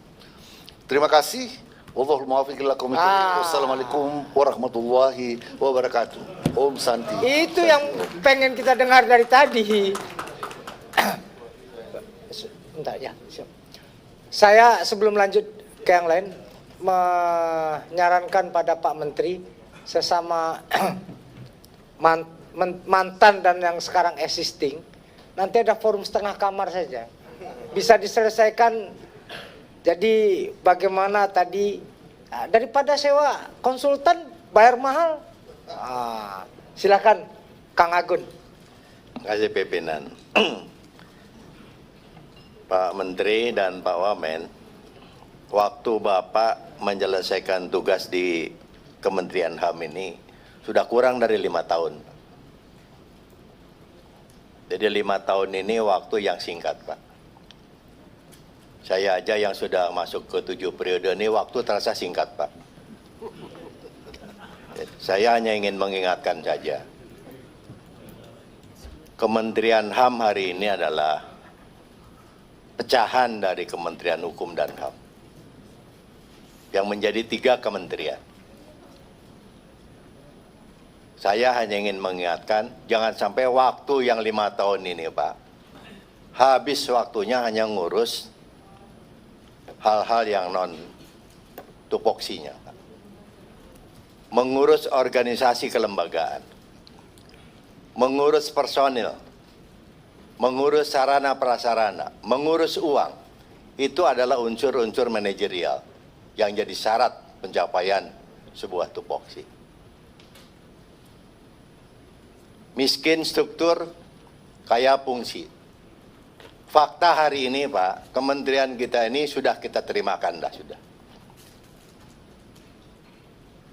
Terima kasih. Wallahul muwaffiq ila aqwamit thoriq. Wassalamualaikum warahmatullahi wabarakatuh. Om Santi. Itu yang pengen kita dengar dari tadi. Bentar ya. Saya sebelum lanjut ke yang lain menyarankan pada Pak Menteri sesama mantan dan yang sekarang existing, nanti ada forum setengah kamar saja. Bisa diselesaikan. Jadi bagaimana tadi daripada sewa konsultan bayar mahal. Silakan Kang Agun. Terima kasih pimpinan. Pak Menteri dan Pak Wamen, waktu Bapak menyelesaikan tugas di Kementerian HAM ini sudah kurang dari 5 tahun. Jadi 5 tahun ini waktu yang singkat, Pak. Saya aja yang sudah masuk ke 7 periode ini waktu terasa singkat, Pak. Saya hanya ingin mengingatkan saja. Kementerian HAM hari ini adalah pecahan dari Kementerian Hukum dan HAM yang menjadi 3 kementerian. Saya hanya ingin mengingatkan, jangan sampai waktu yang 5 tahun ini, Pak, habis waktunya hanya ngurus hal-hal yang non tupoksinya, Pak. Mengurus organisasi kelembagaan, mengurus personil, mengurus sarana prasarana, mengurus uang, itu adalah unsur-unsur manajerial yang jadi syarat pencapaian sebuah tupoksi. Miskin struktur, kaya fungsi. Fakta hari ini, Pak, kementerian kita ini sudah kita terimakan dah sudah.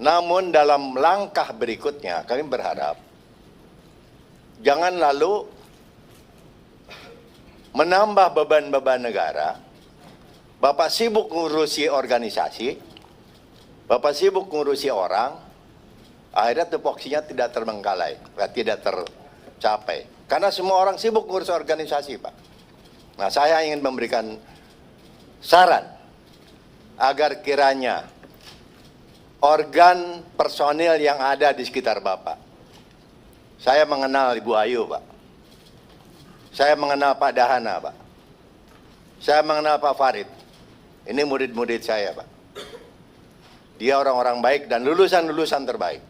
Namun dalam langkah berikutnya kami berharap jangan lalu menambah beban-beban negara. Bapak sibuk ngurusi organisasi, Bapak sibuk ngurusi orang, akhirnya tupoksinya tidak terbengkalai, tidak tercapai. Karena semua orang sibuk ngurus organisasi, Pak. Nah, saya ingin memberikan saran agar kiranya organ personil yang ada di sekitar Bapak. Saya mengenal Ibu Ayu, Pak. Saya mengenal Pak Dahana, Pak. Saya mengenal Pak Farid. Ini murid-murid saya, Pak. Dia orang-orang baik dan lulusan-lulusan terbaik.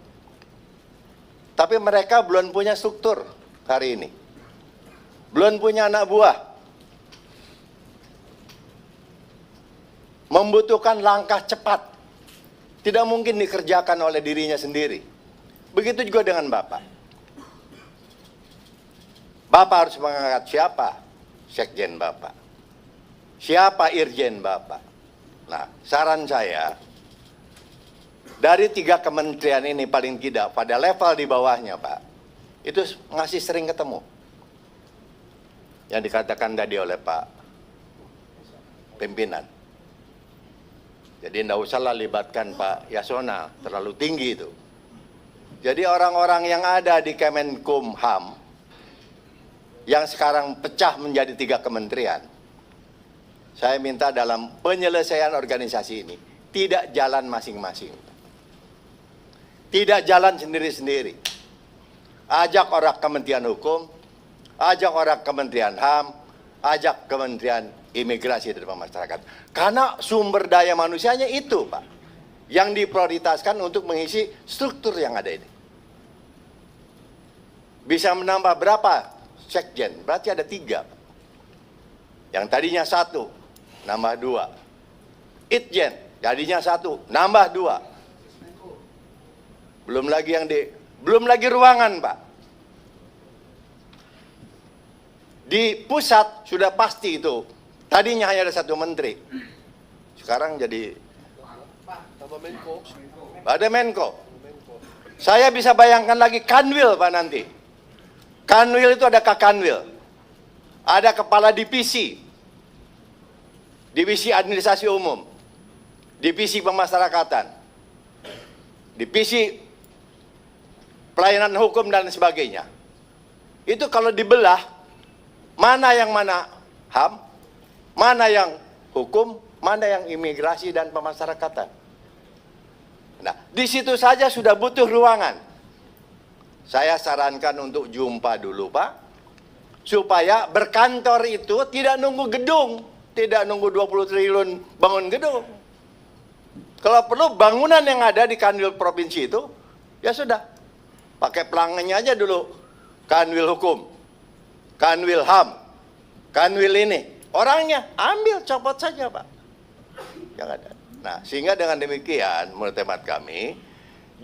Tapi mereka belum punya struktur hari ini. Belum punya anak buah. Membutuhkan langkah cepat. Tidak mungkin dikerjakan oleh dirinya sendiri. Begitu juga dengan Bapak. Bapak harus mengangkat siapa? Sekjen Bapak. Siapa Irjen Bapak? Nah, saran saya, dari 3 kementerian ini paling tidak pada level di bawahnya, Pak, itu ngasih sering ketemu. Yang dikatakan tadi oleh Pak pimpinan. Jadi tidak usahlah libatkan Pak Yasona, terlalu tinggi itu. Jadi orang-orang yang ada di Kemenkumham, yang sekarang pecah menjadi 3 kementerian, saya minta dalam penyelesaian organisasi ini, tidak jalan masing-masing. Tidak jalan sendiri-sendiri. Ajak orang Kementerian Hukum, ajak orang Kementerian HAM, ajak Kementerian Imigrasi dan Masyarakat. Karena sumber daya manusianya itu, Pak, yang diprioritaskan untuk mengisi struktur yang ada ini. Bisa menambah berapa sekjen? Berarti ada 3. Yang tadinya 1, nambah 2. Itjen, tadinya 1, nambah 2. Belum lagi ruangan, Pak. Di pusat sudah pasti itu. Tadinya hanya ada 1 menteri. Sekarang jadi ada Menko. Saya bisa bayangkan lagi Kanwil Pak nanti. Kanwil itu ada Kakanwil, ada kepala divisi, divisi administrasi umum, divisi pemasyarakatan, divisi pelayanan hukum dan sebagainya. Itu kalau dibelah, mana yang mana HAM, mana yang hukum, mana yang imigrasi dan pemasyarakatan. Nah, di situ saja sudah butuh ruangan. Saya sarankan untuk jumpa dulu, Pak, supaya berkantor itu tidak nunggu gedung, tidak nunggu 20 triliun bangun gedung. Kalau perlu bangunan yang ada di Kanwil provinsi itu, ya sudah, pakai pelanggannya aja dulu. Kanwil hukum, Kanwil HAM, Kanwil ini. Orangnya ambil, copot saja, Pak. Yang ada. Nah, sehingga dengan demikian, menurut hemat kami,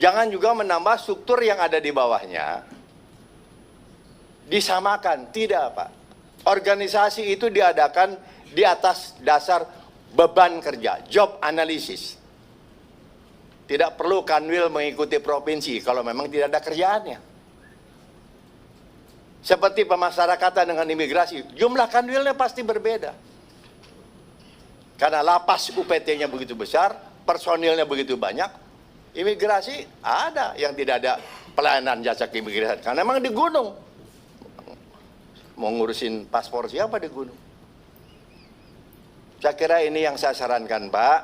jangan juga menambah struktur yang ada di bawahnya, disamakan. Tidak, Pak. Organisasi itu diadakan di atas dasar beban kerja, job analysis. Tidak perlu Kanwil mengikuti provinsi kalau memang tidak ada kerjaannya. Seperti pemasyarakatan dengan imigrasi, jumlah Kanwilnya pasti berbeda. Karena lapas UPT-nya begitu besar, personilnya begitu banyak, imigrasi ada yang tidak ada pelayanan jasa keimigrasian. Karena memang di gunung. Mau ngurusin paspor siapa di gunung? Saya kira ini yang saya sarankan, Pak.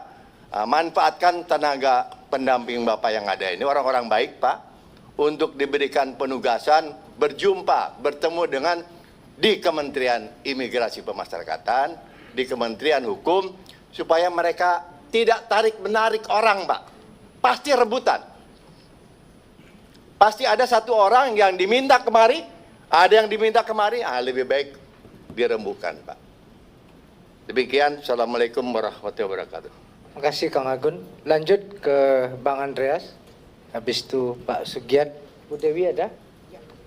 Manfaatkan tenaga pendamping Bapak yang ada ini, orang-orang baik, Pak, untuk diberikan penugasan, berjumpa, bertemu dengan di Kementerian Imigrasi Pemasyarakatan, di Kementerian Hukum, supaya mereka tidak tarik-menarik orang, Pak. Pasti rebutan. Pasti ada satu orang yang diminta kemari, ada yang diminta kemari, lebih baik dirembukan, Pak. Demikian, Assalamualaikum warahmatullahi wabarakatuh. Terima kasih Kang Agun. Lanjut ke Bang Andreas. Habis itu Pak Sugiat. Bu Dewi ada?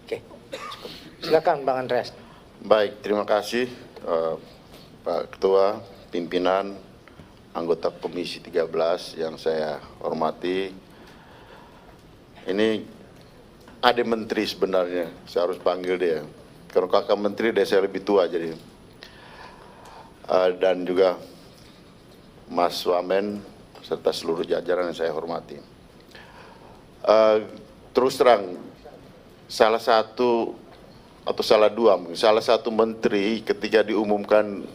Oke, cukup. Silakan Bang Andreas. Baik, terima kasih Pak Ketua, pimpinan, anggota Komisi 13 yang saya hormati. Ini ada menteri sebenarnya, saya harus panggil dia. Karena kakak menteri dia saya lebih tua jadi. Dan juga Mas Wamen serta seluruh jajaran yang saya hormati. Terus terang, salah satu atau salah dua, salah satu menteri ketika diumumkan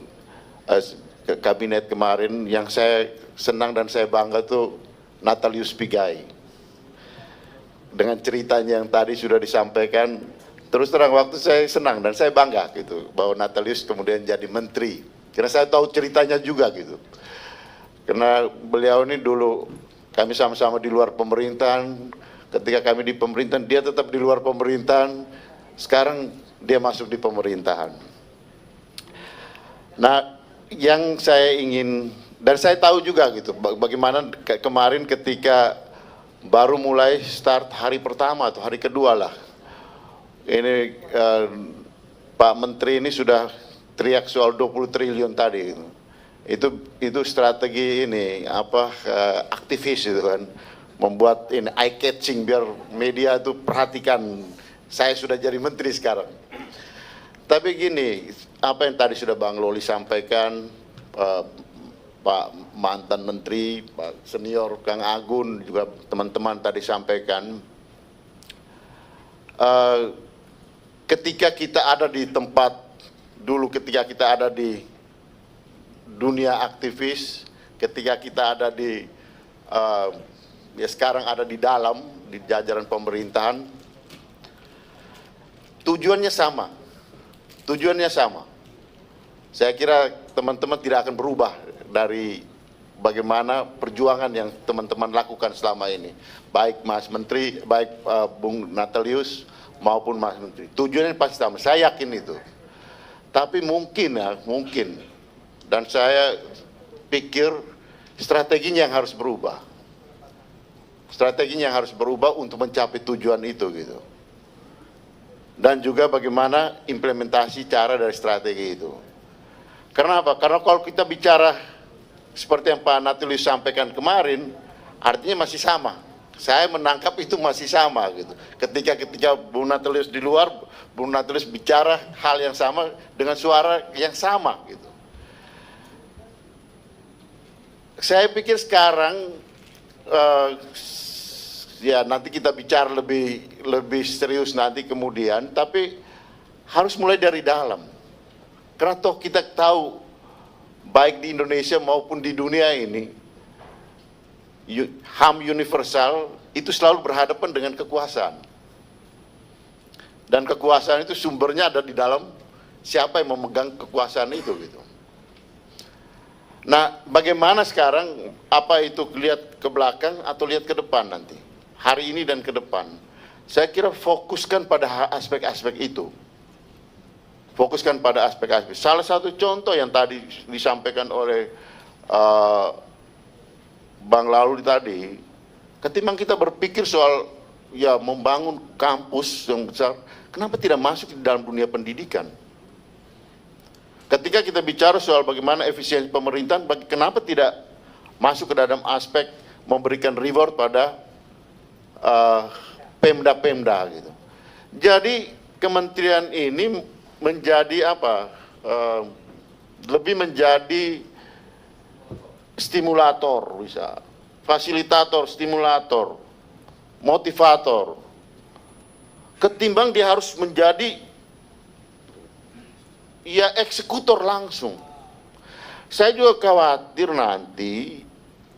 kabinet kemarin yang saya senang dan saya bangga tuh Natalius Pigai. Dengan ceritanya yang tadi sudah disampaikan, terus terang waktu saya senang dan saya bangga gitu bahwa Natalius kemudian jadi menteri. Karena saya tahu ceritanya juga gitu. Karena beliau ini dulu kami sama-sama di luar pemerintahan, ketika kami di pemerintahan dia tetap di luar pemerintahan, sekarang dia masuk di pemerintahan. Nah, yang saya ingin, dan saya tahu juga gitu, bagaimana kemarin ketika baru mulai start hari pertama atau hari kedua lah, ini Pak Menteri ini sudah teriak soal 20 triliun tadi. Itu strategi ini, aktivis itu kan, membuat ini eye catching biar media itu perhatikan, saya sudah jadi menteri sekarang. Tapi gini, apa yang tadi sudah Bang Loli sampaikan, Pak mantan menteri, Pak senior Kang Agun, juga teman-teman tadi sampaikan, ketika kita ada di tempat, dulu ketika kita ada di dunia aktivis, ketika kita ada di, ya sekarang ada di dalam, di jajaran pemerintahan, tujuannya sama. Tujuannya sama. Saya kira teman-teman tidak akan berubah dari bagaimana perjuangan yang teman-teman lakukan selama ini. Baik Mas Menteri, baik Bung Natalius maupun Mas Menteri. Tujuannya pasti sama, saya yakin itu. Tapi mungkin ya, mungkin. Dan saya pikir strateginya yang harus berubah. Strateginya yang harus berubah untuk mencapai tujuan itu gitu. Dan juga bagaimana implementasi cara dari strategi itu. Karena apa? Karena kalau kita bicara seperti yang Pak Natalius sampaikan kemarin, artinya masih sama. saya menangkap itu masih sama gitu. Ketika Bung Natalius di luar, Bung Natalius bicara hal yang sama dengan suara yang sama gitu. Saya pikir sekarang ya nanti kita bicara lebih serius nanti kemudian, tapi harus mulai dari dalam. Karena toh kita tahu baik di Indonesia maupun di dunia ini HAM universal itu selalu berhadapan dengan kekuasaan. Dan kekuasaan itu sumbernya ada di dalam siapa yang memegang kekuasaan itu gitu. Nah, bagaimana sekarang, apa itu lihat ke belakang atau lihat ke depan nanti? Hari ini dan ke depan. Saya kira fokuskan pada aspek-aspek itu. Fokuskan pada aspek-aspek. Salah satu contoh yang tadi disampaikan oleh Bang Lalu tadi, ketimbang kita berpikir soal ya membangun kampus yang besar, kenapa tidak masuk di dalam dunia pendidikan? Ketika kita bicara soal bagaimana efisiensi pemerintahan, kenapa tidak masuk ke dalam aspek memberikan reward pada pemda-pemda gitu. Jadi kementerian ini menjadi apa? Lebih menjadi stimulator, bisa fasilitator, stimulator, motivator. Ketimbang dia harus menjadi ya eksekutor langsung. Saya juga khawatir nanti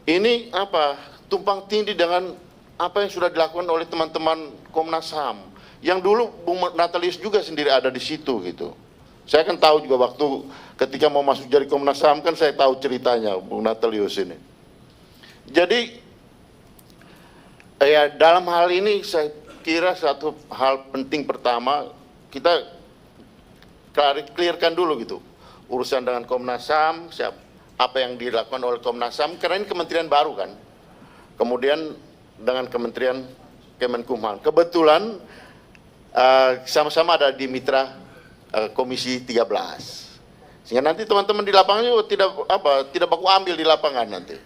ini apa tumpang tindih dengan apa yang sudah dilakukan oleh teman-teman Komnas HAM. Yang dulu Bung Natalius juga sendiri ada di situ gitu. Saya kan tahu juga waktu ketika mau masuk jadi Komnas HAM kan saya tahu ceritanya Bung Natalius ini. Jadi ya dalam hal ini saya kira satu hal penting pertama kita clearkan dulu gitu urusan dengan Komnas HAM, apa yang dilakukan oleh Komnas HAM, karena ini kementerian baru kan. Kemudian dengan Kementerian Kemenkumham. Kebetulan sama-sama ada di mitra Komisi 13. Sehingga nanti teman-teman di lapangan juga tidak baku ambil di lapangan nanti.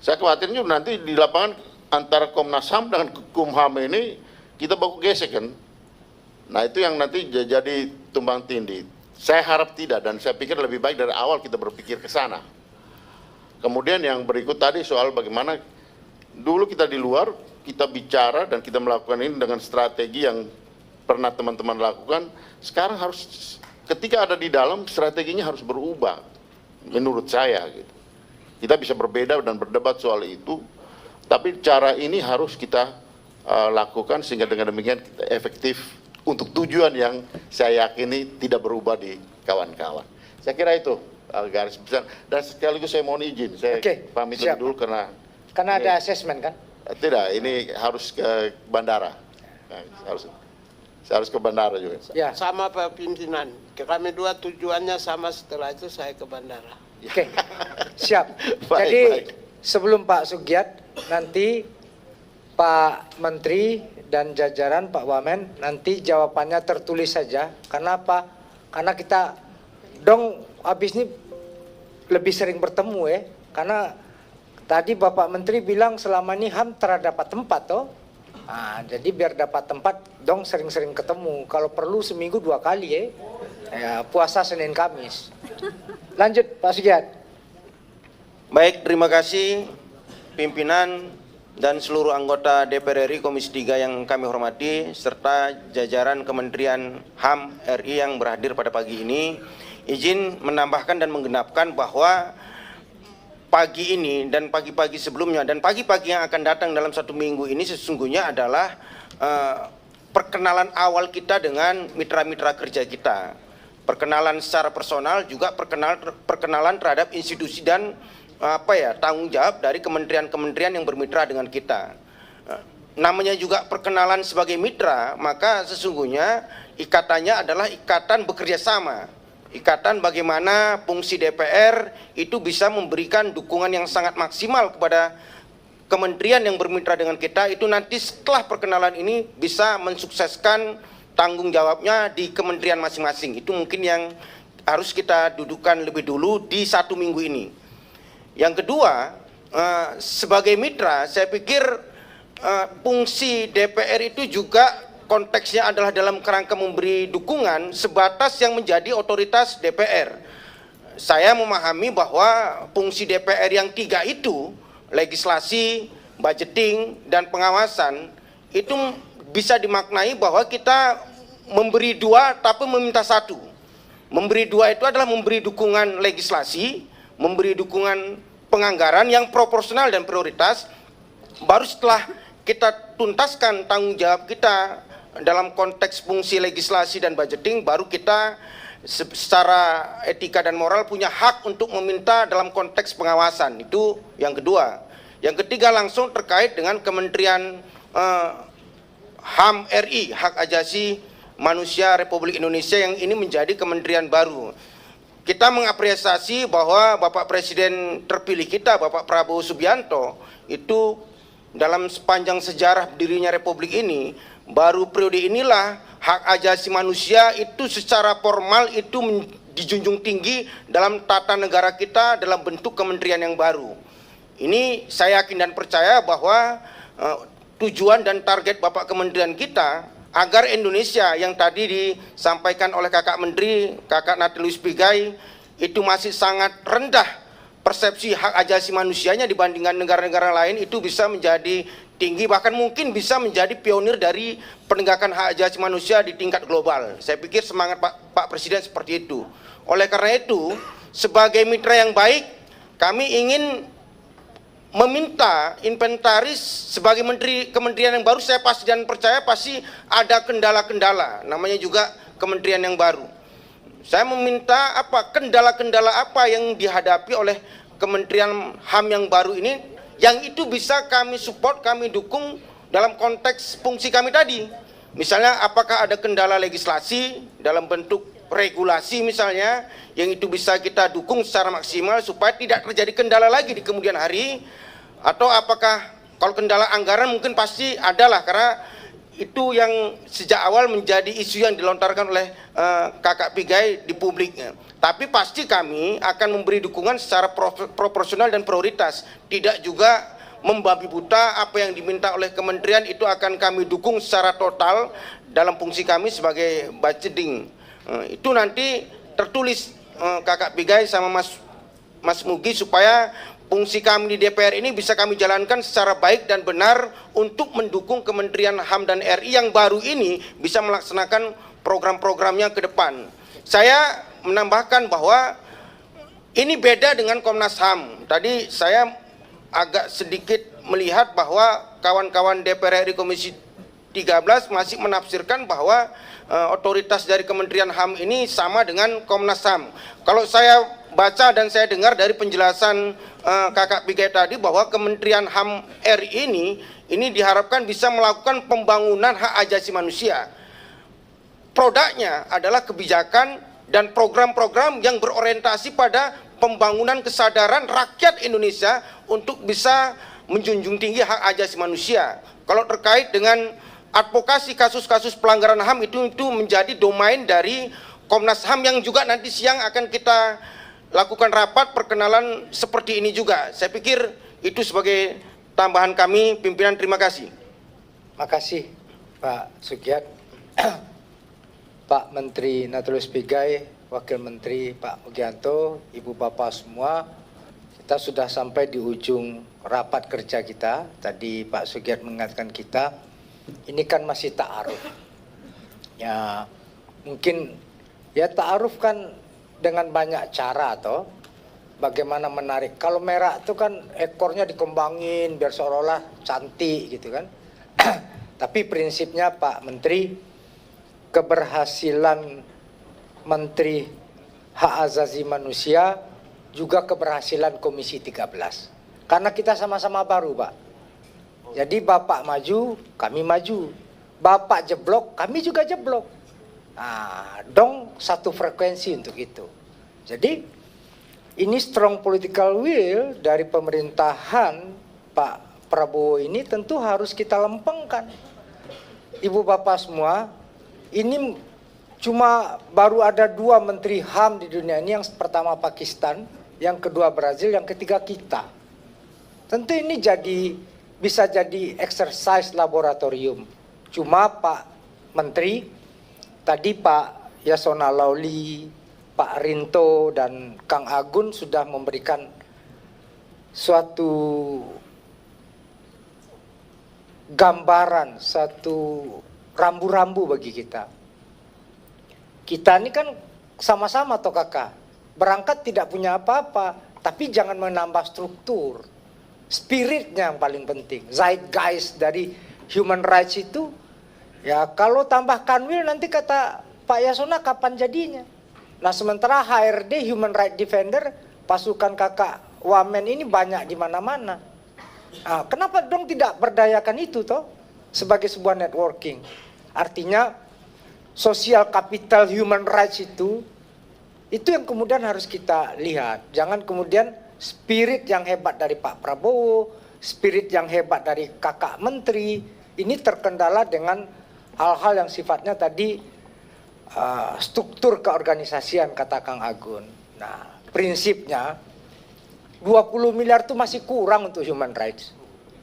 Saya khawatir juga nanti di lapangan antara Komnas HAM dengan Kumham ini kita baku gesek kan. Nah itu yang nanti jadi tumbang tindih. Saya harap tidak, dan saya pikir lebih baik dari awal kita berpikir ke sana. Kemudian yang berikut tadi soal bagaimana dulu kita di luar, kita bicara dan kita melakukan ini dengan strategi yang pernah teman-teman lakukan. Sekarang harus, ketika ada di dalam, strateginya harus berubah, menurut saya gitu. Kita bisa berbeda dan berdebat soal itu, tapi cara ini harus kita lakukan sehingga dengan demikian kita efektif untuk tujuan yang saya yakini tidak berubah di kawan-kawan. Saya kira itu garis besar. Dan sekaligus saya mohon izin, saya pamit dulu karena ada asesmen kan? Tidak, ini harus ke bandara. Saya harus ke bandara juga. Ya. Sama Pak Pimpinan, kami dua tujuannya sama, setelah itu saya ke bandara. Oke, siap. Jadi sebelum Pak Sugiat, nanti Pak Menteri dan jajaran Pak Wamen nanti jawabannya tertulis saja. Karena apa? Karena kita habis ini lebih sering bertemu ya. Karena tadi Bapak Menteri bilang selama ini HAM terdapat tempat toh. Nah, jadi biar dapat tempat sering-sering ketemu. Kalau perlu seminggu 2 kali ya. Puasa Senin Kamis. Lanjut Pak Sugiat. Baik, terima kasih pimpinan dan seluruh anggota DPR RI Komisi 3 yang kami hormati, serta jajaran Kementerian HAM RI yang berhadir pada pagi ini. Izin menambahkan dan menggenapkan bahwa pagi ini dan pagi-pagi sebelumnya dan pagi-pagi yang akan datang dalam 1 minggu ini sesungguhnya adalah perkenalan awal kita dengan mitra-mitra kerja kita. Perkenalan secara personal, juga perkenalan terhadap institusi dan tanggung jawab dari kementerian-kementerian yang bermitra dengan kita. Namanya juga perkenalan sebagai mitra, maka sesungguhnya ikatannya adalah ikatan bekerja sama. Ikatan bagaimana fungsi DPR itu bisa memberikan dukungan yang sangat maksimal kepada kementerian yang bermitra dengan kita, itu nanti setelah perkenalan ini bisa mensukseskan tanggung jawabnya di kementerian masing-masing. Itu mungkin yang harus kita dudukkan lebih dulu di 1 minggu ini. Yang kedua, sebagai mitra, saya pikir fungsi DPR itu juga konteksnya adalah dalam kerangka memberi dukungan sebatas yang menjadi otoritas DPR. Saya memahami bahwa fungsi DPR yang 3 itu, legislasi, budgeting, dan pengawasan, itu bisa dimaknai bahwa kita memberi 2 tapi meminta 1. Memberi 2 itu adalah memberi dukungan legislasi, memberi dukungan penganggaran yang proporsional dan prioritas. Baru setelah kita tuntaskan tanggung jawab kita dalam konteks fungsi legislasi dan budgeting, baru kita secara etika dan moral punya hak untuk meminta dalam konteks pengawasan. Itu yang kedua. Yang ketiga langsung terkait dengan Kementerian HAM RI, Hak Asasi Manusia Republik Indonesia, yang ini menjadi kementerian baru. Kita mengapresiasi bahwa Bapak Presiden terpilih kita, Bapak Prabowo Subianto, itu dalam sepanjang sejarah berdirinya Republik ini, baru periode inilah hak asasi manusia itu secara formal itu dijunjung tinggi dalam tata negara kita dalam bentuk kementerian yang baru. Ini saya yakin dan percaya bahwa tujuan dan target Bapak Kementerian kita agar Indonesia yang tadi disampaikan oleh Kakak Menteri, Kakak Natalius Pigai, itu masih sangat rendah persepsi hak asasi manusianya dibandingkan negara-negara lain, itu bisa menjadi tinggi, bahkan mungkin bisa menjadi pionir dari penegakan hak asasi manusia di tingkat global. Saya pikir semangat Pak Presiden seperti itu. Oleh karena itu, sebagai mitra yang baik, kami ingin meminta inventaris sebagai kementerian yang baru. Saya pasti dan percaya pasti ada kendala-kendala, namanya juga kementerian yang baru. Saya meminta kendala-kendala apa yang dihadapi oleh Kementerian HAM yang baru ini, yang itu bisa kami support, kami dukung dalam konteks fungsi kami tadi. Misalnya apakah ada kendala legislasi dalam bentuk regulasi misalnya, yang itu bisa kita dukung secara maksimal supaya tidak terjadi kendala lagi di kemudian hari. Atau apakah kalau kendala anggaran mungkin pasti adalah, karena itu yang sejak awal menjadi isu yang dilontarkan oleh Kakak Pigai di publiknya. Tapi pasti kami akan memberi dukungan secara proporsional dan prioritas. Tidak juga membabi buta apa yang diminta oleh kementerian, itu akan kami dukung secara total dalam fungsi kami sebagai budgeting. Itu nanti tertulis Kakak Pigai sama Mas Mugi, supaya fungsi kami di DPR ini bisa kami jalankan secara baik dan benar untuk mendukung Kementerian HAM dan RI yang baru ini bisa melaksanakan program-programnya ke depan. Saya menambahkan bahwa ini beda dengan Komnas HAM. Tadi saya agak sedikit melihat bahwa kawan-kawan DPR RI Komisi 13 masih menafsirkan bahwa otoritas dari Kementerian HAM ini sama dengan Komnas HAM. Kalau saya baca dan saya dengar dari penjelasan Kakak Pigai tadi bahwa Kementerian HAM RI ini diharapkan bisa melakukan pembangunan hak asasi manusia. Produknya adalah kebijakan dan program-program yang berorientasi pada pembangunan kesadaran rakyat Indonesia untuk bisa menjunjung tinggi hak asasi manusia. Kalau terkait dengan advokasi kasus-kasus pelanggaran HAM itu menjadi domain dari Komnas HAM yang juga nanti siang akan kita lakukan rapat perkenalan seperti ini juga. Saya pikir itu sebagai tambahan kami, pimpinan. Terima kasih. Makasih Pak Sugiat. Pak Menteri Natalius Pigai, Wakil Menteri Pak Mugianto, Ibu Bapak semua, kita sudah sampai di ujung rapat kerja kita. Tadi Pak Sugiat mengingatkan kita, ini kan masih ta'aruf. Ya, mungkin ya ta'aruf kan dengan banyak cara atau bagaimana menarik. Kalau merah itu kan ekornya dikembangin biar seolah-olah cantik gitu kan. Tapi prinsipnya Pak Menteri, keberhasilan Menteri Hak Asasi Manusia juga keberhasilan Komisi 13. Karena kita sama-sama baru, Pak. Jadi Bapak maju, kami maju. Bapak jeblok, kami juga jeblok. Nah, dong satu frekuensi untuk itu. Jadi ini strong political will dari pemerintahan Pak Prabowo ini tentu harus kita lempengkan. Ibu Bapak semua, ini cuma baru ada 2 menteri HAM di dunia ini, yang pertama Pakistan, yang kedua Brazil, yang ketiga kita. Tentu ini jadi bisa jadi exercise laboratorium. Cuma Pak Menteri, tadi Pak Yasona Lawli, Pak Rinto, dan Kang Agun sudah memberikan suatu gambaran, satu rambu-rambu bagi kita. Kita ini kan sama-sama toh kakak, berangkat tidak punya apa-apa, tapi jangan menambah struktur. Spiritnya yang paling penting, zeitgeist dari human rights itu, ya kalau tambah kanwil nanti kata Pak Yasona kapan jadinya. Nah sementara HRD, Human Rights Defender, pasukan kakak Wamen ini banyak di mana-mana. Nah, kenapa dong tidak berdayakan itu toh sebagai sebuah networking? Artinya sosial kapital human rights itu yang kemudian harus kita lihat. Jangan kemudian spirit yang hebat dari Pak Prabowo, spirit yang hebat dari kakak menteri, ini terkendala dengan hal-hal yang sifatnya tadi struktur keorganisasian kata Kang Agun. Nah prinsipnya 20 miliar itu masih kurang untuk human rights.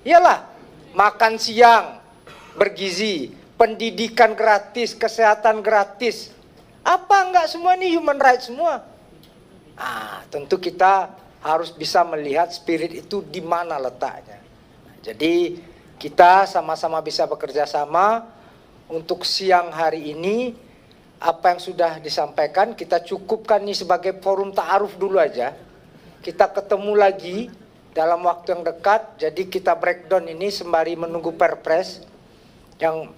Iyalah, makan siang bergizi, pendidikan gratis, kesehatan gratis. Apa enggak semua ini human rights semua? Ah, tentu kita harus bisa melihat spirit itu di mana letaknya. Jadi kita sama-sama bisa bekerja sama untuk siang hari ini. Apa yang sudah disampaikan kita cukupkan ini sebagai forum ta'aruf dulu aja. Kita ketemu lagi dalam waktu yang dekat, jadi kita breakdown ini sembari menunggu perpres yang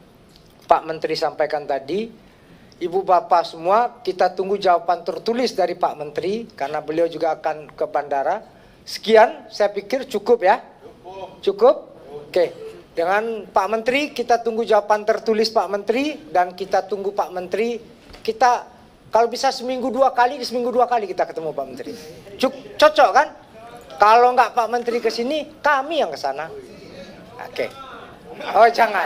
Pak Menteri sampaikan tadi. Ibu Bapak semua, kita tunggu jawaban tertulis dari Pak Menteri, karena beliau juga akan ke bandara. Sekian, saya pikir cukup ya? Cukup? Oke, dengan Pak Menteri kita tunggu jawaban tertulis Pak Menteri, dan kita tunggu Pak Menteri, kita kalau bisa seminggu 2 kali kita ketemu Pak Menteri. Cocok kan? Kalau nggak Pak Menteri ke sini, kami yang ke sana. Oke. Oh jangan.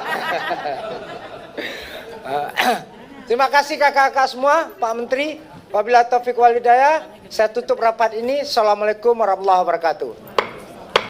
Terima kasih kakak-kakak semua, Pak Menteri. Wabillahi taufiq wal hidayah. Saya tutup rapat ini. Assalamualaikum warahmatullahi wabarakatuh.